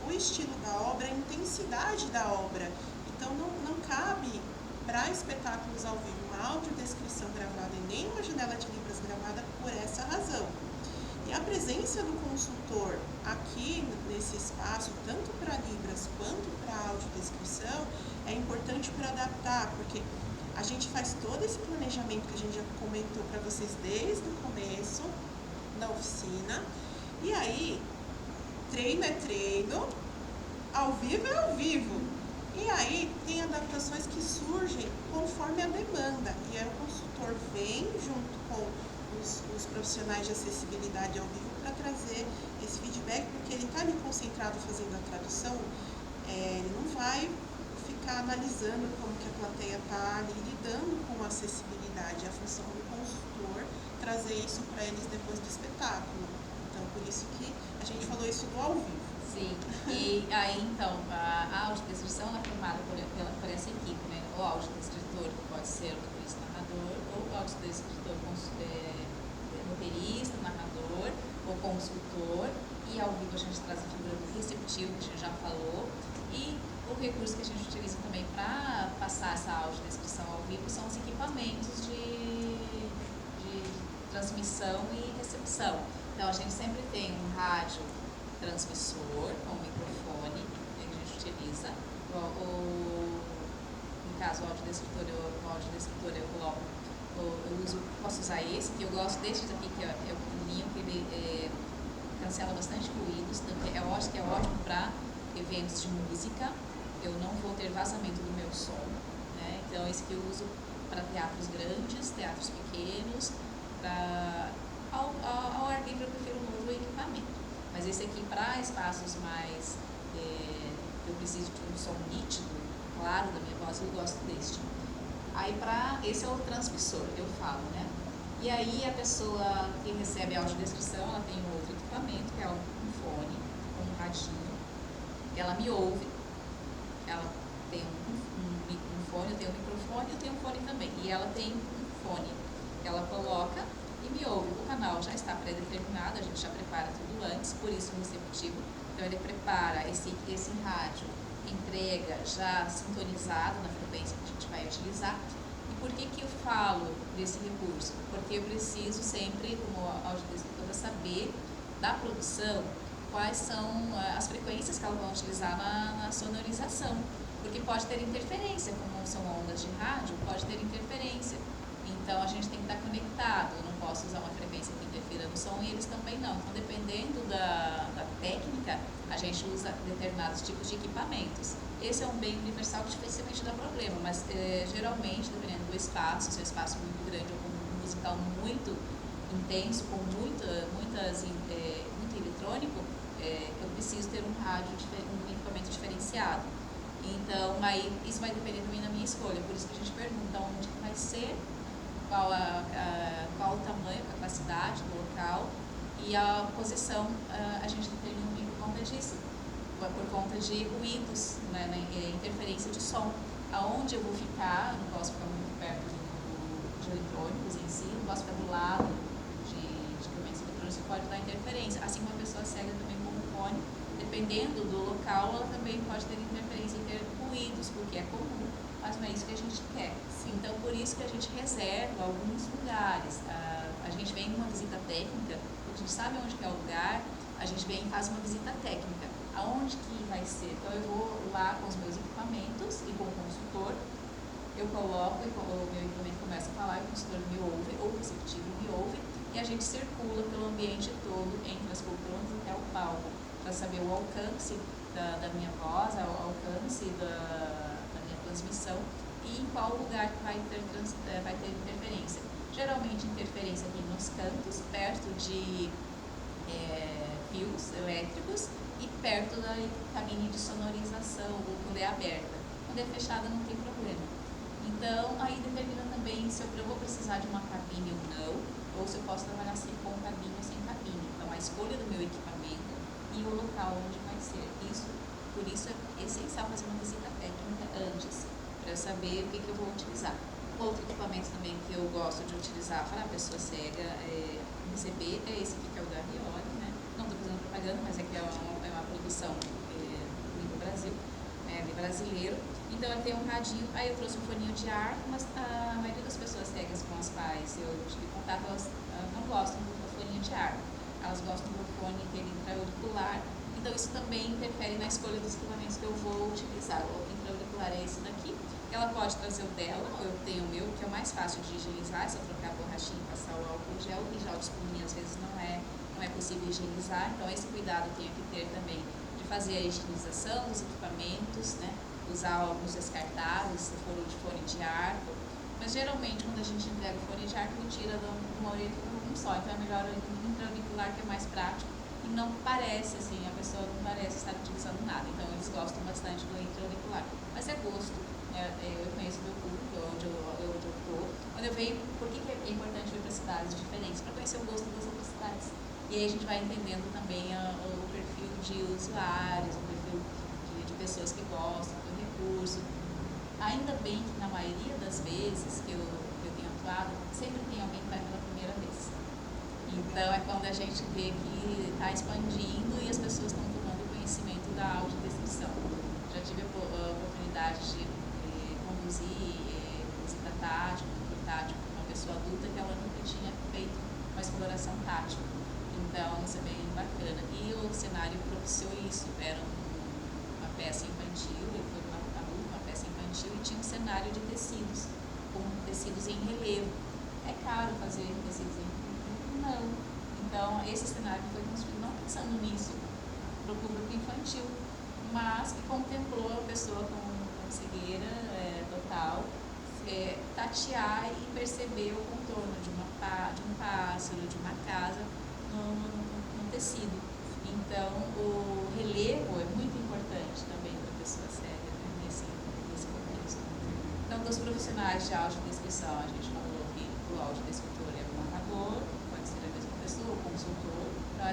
o estilo da obra, a intensidade da obra. Então não cabe para espetáculos ao vivo uma audiodescrição gravada e nem uma janela de libras gravada por essa razão. E a presença do consultor aqui nesse espaço, tanto para libras quanto para audiodescrição, é importante para adaptar, porque a gente faz todo esse planejamento que a gente já comentou para vocês desde o começo da oficina, e aí treino é treino, ao vivo é ao vivo. E aí tem adaptações que surgem conforme a demanda, e aí o consultor vem junto com os profissionais de acessibilidade ao vivo para trazer esse feedback, porque ele está ali concentrado fazendo a tradução, ele não vai ficar analisando como que a plateia está ali lidando com a acessibilidade. É a função do consultor trazer isso para eles depois do espetáculo. Então, por isso que a gente falou isso do ao vivo. Sim, e aí então, a audiodescrição é formada por essa equipe, né? O audiodescritor, que pode ser o roteirista narrador, ou o audiodescritor roteirista, narrador, ou consultor, e ao vivo a gente traz a figura do receptivo, que a gente já falou, e o recurso que a gente utiliza também para passar essa audiodescrição ao vivo são os equipamentos de transmissão e recepção. Então, a gente sempre tem um rádio transmissor com microfone que a gente utiliza. No caso, o audiodescritor eu coloco, posso usar esse, que eu gosto deste daqui, que é o pequenininho, que ele cancela bastante ruídos, eu acho que é ótimo para eventos de música, eu não vou ter vazamento do meu som, né? Então esse que eu uso para teatros grandes, teatros pequenos, ao ar livre eu prefiro um outro equipamento. Mas esse aqui, para espaços mais, eu preciso de um som nítido, claro, da minha voz, eu gosto deste. Aí, esse é o transmissor, eu falo, né? E aí, a pessoa que recebe a audiodescrição, ela tem um outro equipamento, que é um fone, um radinho. Ela me ouve, ela tem um fone, eu tenho um microfone, eu tenho um fone também. E ela tem um fone que ela coloca e me ouve. O canal já está pré-determinado, a gente já prepara tudo antes, por isso o receptivo. Então ele prepara esse rádio, entrega já sintonizado na frequência que a gente vai utilizar. E por que eu falo desse recurso? Porque eu preciso sempre, como audiodescritora, saber da produção quais são as frequências que elas vão utilizar na sonorização. Porque pode ter interferência, como são ondas de rádio, pode ter interferência. Então, a gente tem que estar conectado, eu não posso usar uma frequência que interfira no som e eles também não. Então, dependendo da técnica, a gente usa determinados tipos de equipamentos. Esse é um bem universal que dificilmente dá problema, mas geralmente, dependendo do espaço, se é um espaço muito grande ou com um musical muito intenso, com muito eletrônico, eu preciso ter um rádio, um equipamento diferenciado. Então, aí, isso vai depender também da minha escolha, por isso que a gente pergunta onde vai ser, qual o tamanho, a capacidade do local e a posição a gente determina por conta disso, por conta de ruídos, né, interferência de som. Aonde eu vou ficar, não posso ficar muito perto de eletrônicos em si, não posso ficar do lado de equipamentos eletrônicos, pode dar interferência. Assim como a pessoa cega também com o fone, dependendo do local, ela também pode ter interferência e ter ruídos, porque é comum, mas não é isso que a gente quer. Então, por isso que a gente reserva alguns lugares. A gente vem numa visita técnica, a gente sabe onde que é o lugar, a gente vem e faz uma visita técnica. Aonde que vai ser? Então, eu vou lá com os meus equipamentos e com o consultor, eu coloco e o meu equipamento começa a falar, e o consultor me ouve, ou o receptivo me ouve, e a gente circula pelo ambiente todo, entre as poltronas até o palco, para saber o alcance da minha voz, ao alcance da minha transmissão, e em qual lugar que vai ter interferência. Geralmente interferência aqui nos cantos, perto de fios elétricos e perto da cabine de sonorização, ou quando é aberta. Quando é fechada não tem problema. Então, aí determina também se eu vou precisar de uma cabine ou não, ou se eu posso trabalhar com cabine ou sem cabine. Então, a escolha do meu equipamento e o local onde vai ser. Por isso é essencial fazer uma visita técnica antes, para eu saber o que eu vou utilizar. Outro equipamento também que eu gosto de utilizar para a pessoa cega receber é esse aqui, que é o da Rioli, né? Não estou fazendo propaganda, mas é que é uma produção do Brasil, brasileiro. Então, eu tenho um radinho, aí eu trouxe um foninho de ar, mas a maioria das pessoas cegas com as quais eu tive contato, elas não gostam do foninho de ar, elas gostam do fone intra-auricular. Então, isso também interfere na escolha dos equipamentos que eu vou utilizar. O intra-auricular é esse daqui. Ela pode trazer o dela, ou eu tenho o meu, que é o mais fácil de higienizar, se eu trocar a borrachinha e passar o álcool gel, e já o de espuminha às vezes não é possível higienizar, então esse cuidado eu tenho que ter também de fazer a higienização dos equipamentos, né? Usar alguns descartáveis, se for o de fone de arco, mas geralmente quando a gente entrega o fone de arco, ele tira de uma orelha um só, então é melhor o intra-auricular, que é mais prático, e não parece, assim, a pessoa não parece estar utilizando nada, então eles gostam bastante do intra-auricular, mas é gosto. Eu conheço o meu público, onde eu estou. Quando eu venho, por que é importante vir para cidades diferentes? Para conhecer o gosto das outras cidades. E aí a gente vai entendendo também o perfil de usuários, o perfil de pessoas que gostam do recurso. Ainda bem que na maioria das vezes que eu tenho atuado, sempre tem alguém que vai pela primeira vez. Então é quando a gente vê que está expandindo e as pessoas estão tomando conhecimento da audiodescrição. Já tive a oportunidade de conduzir visita tátil com uma pessoa adulta que ela nunca tinha feito uma exploração tátil. Então, isso é bem bacana. E o cenário propiciou isso. Era uma peça infantil, foi uma peça infantil, e tinha um cenário de tecidos, com tecidos em relevo. É caro fazer tecidos em relevo? Não. Então, esse cenário foi construído não pensando nisso, para o público infantil, mas que contemplou a pessoa com cegueira total, tatear e perceber o contorno de um pássaro, de uma casa no tecido. Então, o relevo é muito importante também para a pessoa cega, né, nesse contexto. Então, dos profissionais de audiodescrição, a gente falou que o audiodescritor é o narrador, pode ser a mesma pessoa, o consultor. Então,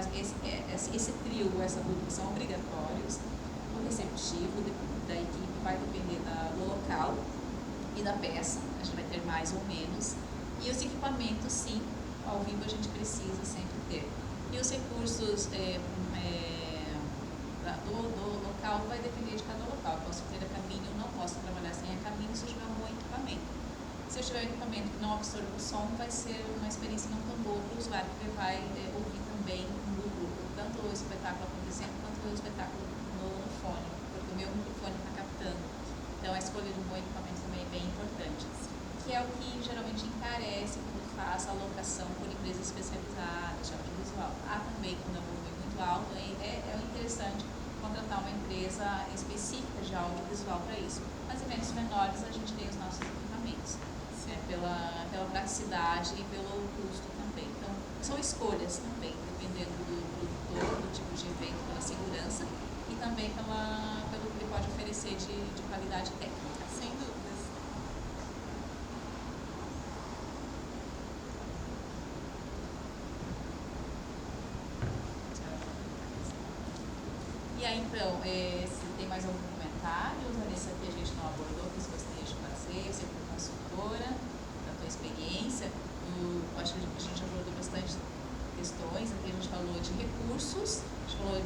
esse trio, essa dupla são obrigatórios. O receptivo da equipe vai depender do local e da peça, a gente vai ter mais ou menos. E os equipamentos, sim, ao vivo a gente precisa sempre ter. E os recursos do local vai depender de cada local. Eu posso ter a cabine, eu não posso trabalhar sem a cabine se eu tiver um bom equipamento. Se eu tiver um equipamento que não absorve o som, vai ser uma experiência não tão boa para o usuário, porque vai ouvir também no grupo, tanto o espetáculo acontecendo quanto o espetáculo no fone, porque o meu microfone está captando. Então, a escolha de um bom equipamento também é bem importante, que é o que geralmente encarece quando faço a locação por empresas especializadas de audiovisual. Há também, quando o volume é muito alto, é interessante contratar uma empresa específica de audiovisual para isso. Mas eventos menores, a gente tem os nossos equipamentos, né, pela praticidade e pelo custo também. Então, são escolhas também, dependendo do produtor, do tipo de evento, pela segurança e também pelo que ele pode oferecer de qualidade técnica. Sem dúvidas. E aí, então, se tem mais algum comentário, Vanessa, que a gente não abordou, que você gostaria de fazer, você como consultora, da tua experiência, acho que a gente abordou bastante questões, aqui a gente falou de recursos, a gente falou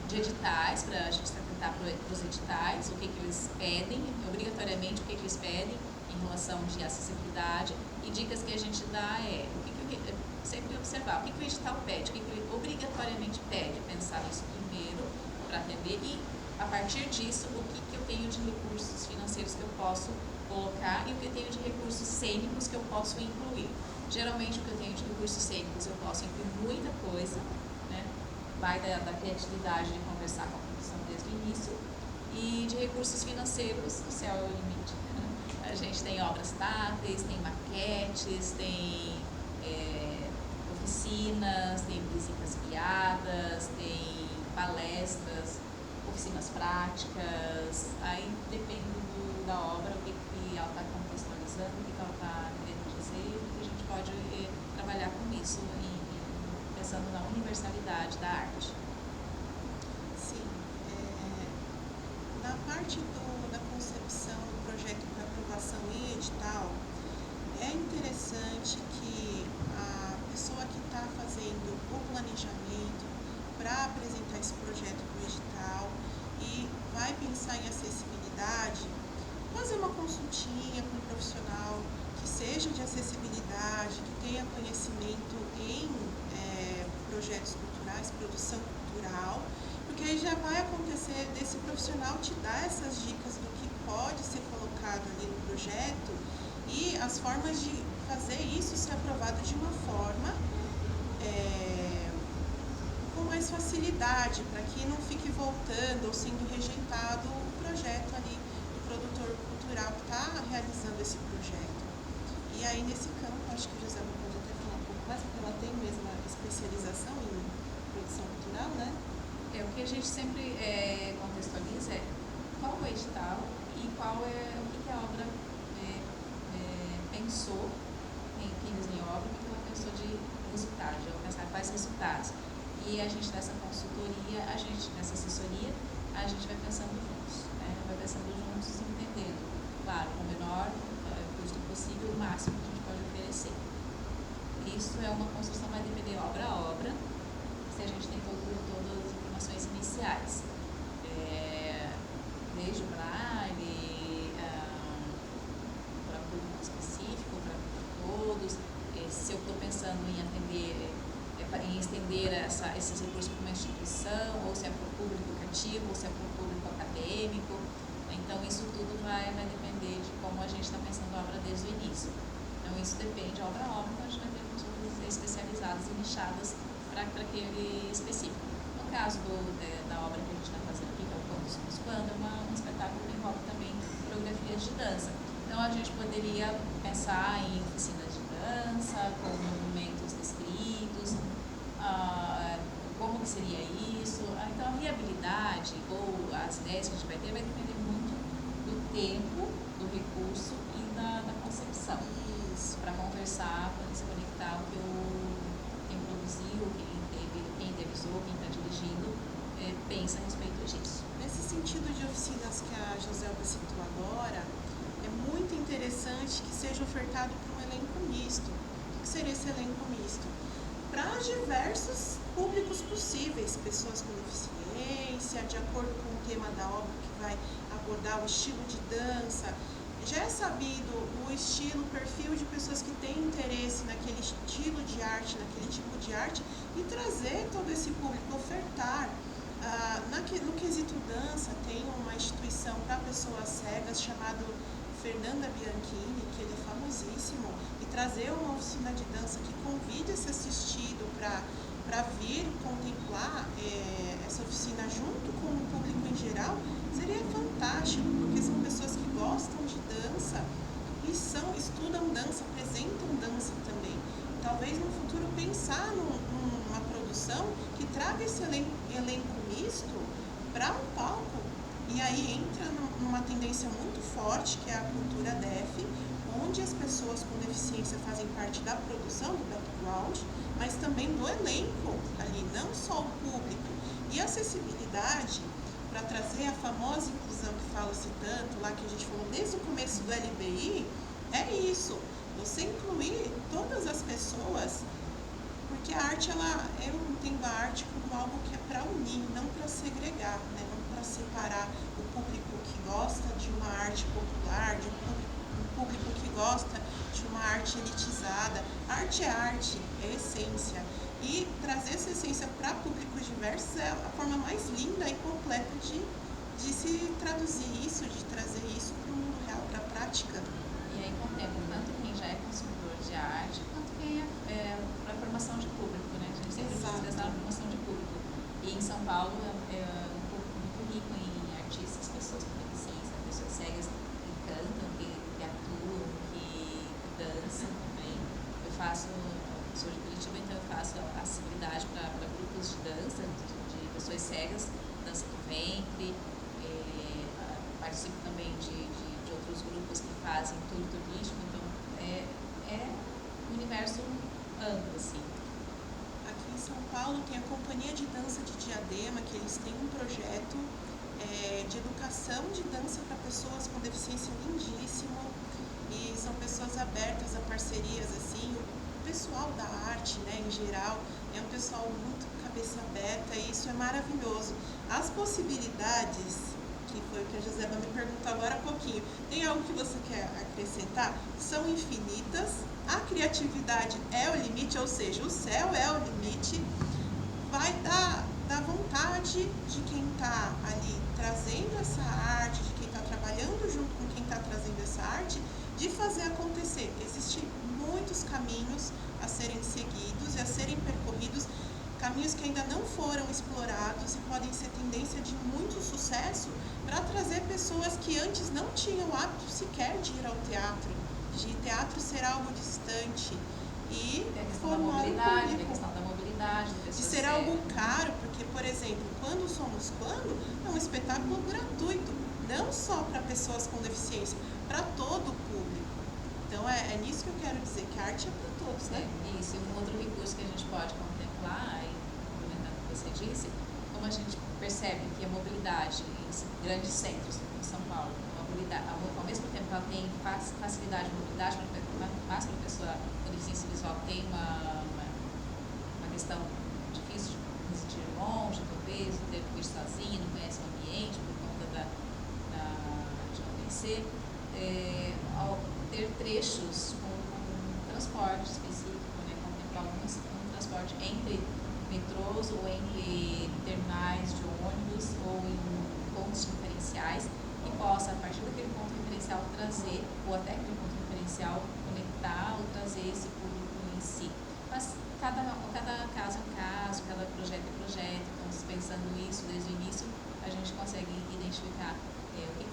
de editais, para a gente se atentar para os editais, o que eles pedem, obrigatoriamente o que eles pedem em relação de acessibilidade, e dicas que a gente dá sempre observar o que o edital pede, o que ele obrigatoriamente pede, pensar isso primeiro para atender, e a partir disso o que eu tenho de recursos financeiros que eu posso colocar e o que eu tenho de recursos cênicos que eu posso incluir. Geralmente o que eu tenho de recursos cênicos eu posso incluir muita coisa, né? vai da criatividade de conversar com a produção desde o início, e de recursos financeiros, o céu é o limite. A gente tem obras táteis, tem maquetes, tem oficinas, tem visitas guiadas, tem palestras, oficinas práticas. Aí depende da obra, o que ela está contextualizando, o que ela está querendo dizer, e que a gente pode trabalhar com isso, pensando na universalidade da arte. Sim. Na parte da concepção do projeto para aprovação em edital, é interessante que a pessoa que está fazendo o planejamento para apresentar esse projeto para o edital e vai pensar em acessibilidade, fazer uma consultinha com um profissional que seja de acessibilidade, que tenha conhecimento em projetos culturais, produção cultural, porque aí já vai acontecer desse profissional te dar essas dicas do que pode ser colocado ali no projeto e as formas de fazer isso ser aprovado de uma forma com mais facilidade, para que não fique voltando ou sendo rejeitado o projeto ali do produtor cultural que está realizando esse projeto. E aí, nesse campo, acho que a Joselma pode até falar um pouco mais, porque ela tem mesmo a especialização em produção cultural, né? O que a gente sempre contextualiza é qual é o edital e o que a obra pensou, quem desenhou a obra, o que ela pensou de resultados, de alcançar quais resultados. E a gente, nessa consultoria, nessa assessoria, a gente vai pensando juntos, né? Vai pensando juntos, entendendo, claro, com o menor custo possível, o máximo que a gente pode oferecer. Isso é uma construção, vai depender obra a obra, se a gente tem todas as informações iniciais, desde o braille, para público específico, para todos, se eu estou pensando em atender, em estender esses recursos para uma instituição, ou se é para o público cativo, ou se é para o público acadêmico. Então, isso tudo vai depender de como a gente está pensando a obra desde o início. Então, isso depende obra a obra, então a gente vai ter consultas especializadas e nichadas para aquele específico. No caso da obra que a gente está fazendo aqui, que é o Quando Somos Quando, é um espetáculo que envolve também coreografias de dança. Então, a gente poderia pensar em oficinas de dança, com movimentos descritos, como que seria isso. Então, a viabilidade ou as ideias que a gente vai ter vai depender muito do tempo, do recurso e da concepção. Isso. Para conversar, para se conectar o que quem produziu, quem idealizou, quem está dirigindo, pensa a respeito disso. Nesse sentido de oficinas que a Joselma citou agora, é muito interessante que seja ofertado para um elenco misto. O que seria esse elenco misto? Para diversos públicos possíveis, pessoas com deficiência, de acordo com o tema da obra que vai abordar o estilo de dança. Já é sabido o estilo, o perfil de pessoas que têm interesse naquele estilo de arte, naquele tipo de arte, e trazer todo esse público, ofertar. No quesito dança, tem uma instituição para pessoas cegas chamado Fernanda Bianchini, que ele é famosíssimo, e trazer uma oficina de dança que convide esse assistido para vir contemplar essa oficina junto com o público em geral, seria fantástico, porque são pessoas que gostam de dança e estudam dança, apresentam dança também. Talvez no futuro pensar numa produção que traga esse elenco misto para um palco, e aí entra numa tendência muito forte, que é a cultura DEF, onde as pessoas com deficiência fazem parte da produção, do background, mas também do elenco ali, não só o público. E a acessibilidade, para trazer a famosa inclusão que fala-se tanto, lá que a gente falou desde o começo do LBI, é isso, você incluir todas as pessoas, porque a arte, eu entendo a arte como algo que é para unir, não para segregar, né? Não para separar o público que gosta de uma arte popular, de um público que gosta de uma arte elitizada. Arte é arte, é essência. E trazer essa essência para públicos diversos é a forma mais linda e completa de se traduzir isso, de trazer isso para o mundo real, para a prática. E aí contempla tanto quem já é consumidor de arte, quanto quem é para a formação de público, né? A gente sempre precisa pensar na formação de público. E em São Paulo é um pouco muito rico em artistas, pessoas com deficiência, pessoas cegas que cantam, que atuam, que dançam também. Eu sou de Curitiba, então eu faço acessibilidade para grupos de dança, de pessoas cegas, dança do ventre, participo também de outros grupos que fazem tour turístico, então é um universo amplo, assim. Aqui em São Paulo tem a Companhia de Dança de Diadema, que eles têm um projeto de educação de dança para pessoas com deficiência lindíssimo, e são pessoas abertas a parcerias, assim, o pessoal da arte, né, em geral, é um pessoal muito cabeça aberta, e isso é maravilhoso. As possibilidades, que foi o que a Josefa me perguntou agora há pouquinho, tem algo que você quer acrescentar? São infinitas, a criatividade é o limite, ou seja, o céu é o limite, vai dar vontade de quem está ali trazendo essa arte, de quem está trabalhando junto com quem está trazendo essa arte, de fazer acontecer. Existem muitos caminhos a serem seguidos e a serem percorridos, caminhos que ainda não foram explorados e podem ser tendência de muito sucesso para trazer pessoas que antes não tinham hábito sequer de ir ao teatro, de teatro ser algo distante, e tem a questão formar da mobilidade, um tem a questão da mobilidade, de ser algo caro, porque, por exemplo, Quando Somos Quando é um espetáculo gratuito, não só para pessoas com deficiência, para todo o público. Então é nisso que eu quero dizer, que a arte é para todos, né? Isso, e um outro recurso que a gente pode contemplar, e complementando o que você disse, como a gente percebe que a mobilidade em grandes centros, como São Paulo, ao mesmo tempo que ela tem facilidade de mobilidade, mas para a pessoa com deficiência visual tem uma questão difícil de residir longe, talvez, ter que ir sozinha, não conhece o ambiente por conta de não conhecer, ao ter trechos com transporte específico, né, contemplar um transporte entre metrôs ou entre terminais de ônibus ou em pontos diferenciais, que possa, a partir daquele ponto referencial, trazer, ou até aquele ponto referencial, conectar ou trazer esse público em si. Mas cada caso é um caso, cada projeto é projeto, então, pensando nisso desde o início, a gente consegue identificar o que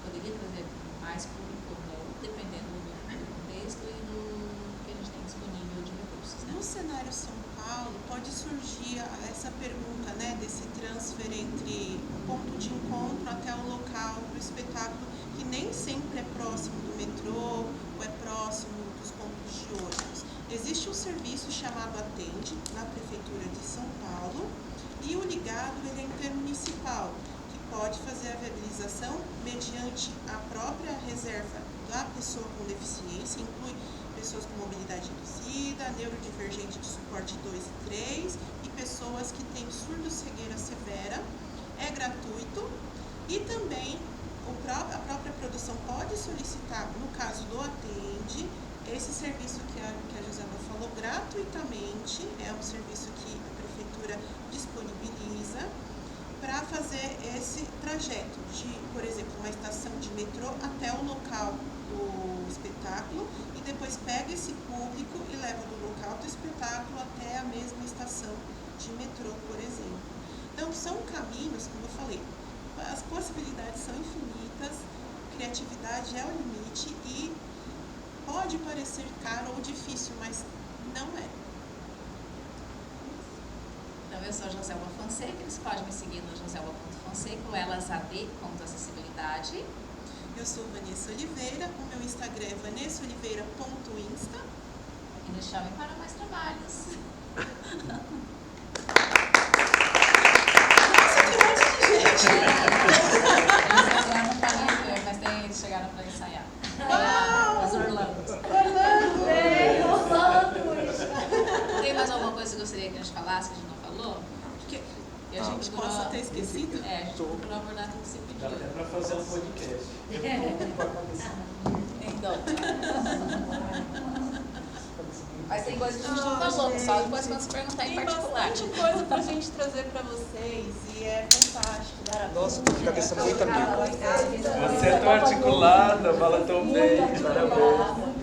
poderia trazer mais público ou não, dependendo do contexto e do que a gente tem disponível de recursos. Né? No cenário São Paulo, pode surgir essa pergunta, né, desse transfer entre o ponto de encontro até o local do espetáculo, que nem sempre é próximo do metrô ou é próximo dos pontos de ônibus. Existe um serviço chamado Atende, na Prefeitura de São Paulo, e o ligado ele é intermunicipal, que pode fazer a viabilização mediante a própria reserva da pessoa com deficiência, inclui pessoas com mobilidade reduzida, neurodivergente de suporte 2 e 3 e pessoas que têm surdo-cegueira severa. É gratuito, e também a própria produção pode solicitar, no caso do Atende, esse serviço que a Josefa falou, gratuitamente, é um serviço que a Prefeitura disponibiliza para fazer esse trajeto de, por exemplo, uma estação de metrô até o local do espetáculo, e depois pega esse público e leva do local do espetáculo até a mesma estação de metrô, por exemplo. Então, são caminhos, como eu falei, as possibilidades são infinitas, criatividade é o limite e pode parecer caro ou difícil, mas não é. Então, eu sou a Joselma Fonseca, eles podem me seguir no joselma.fonseca, ou elasad.acessibilidade. Eu sou Vanessa Oliveira, o meu Instagram é vanessaoliveira.insta. E nos chamem para mais trabalhos. Nossa, tem um monte de gente! Eles chegaram para ensaiar. Uau! Os Orlando. Tem mais alguma coisa que você gostaria que a gente falasse, que a gente não falou? Que a gente possa ter esquecido? A gente procurou abordar tudo que você pediu. Dá até para fazer um podcast. Então. Mas tem coisa que a gente não falou, só depois quando se perguntar em particular. Tem bastante coisa pra gente trazer pra vocês e é fantástico. Nossa, tô com a cabeça muito amiga. Você é tão articulada, fala tão bem. Parabéns.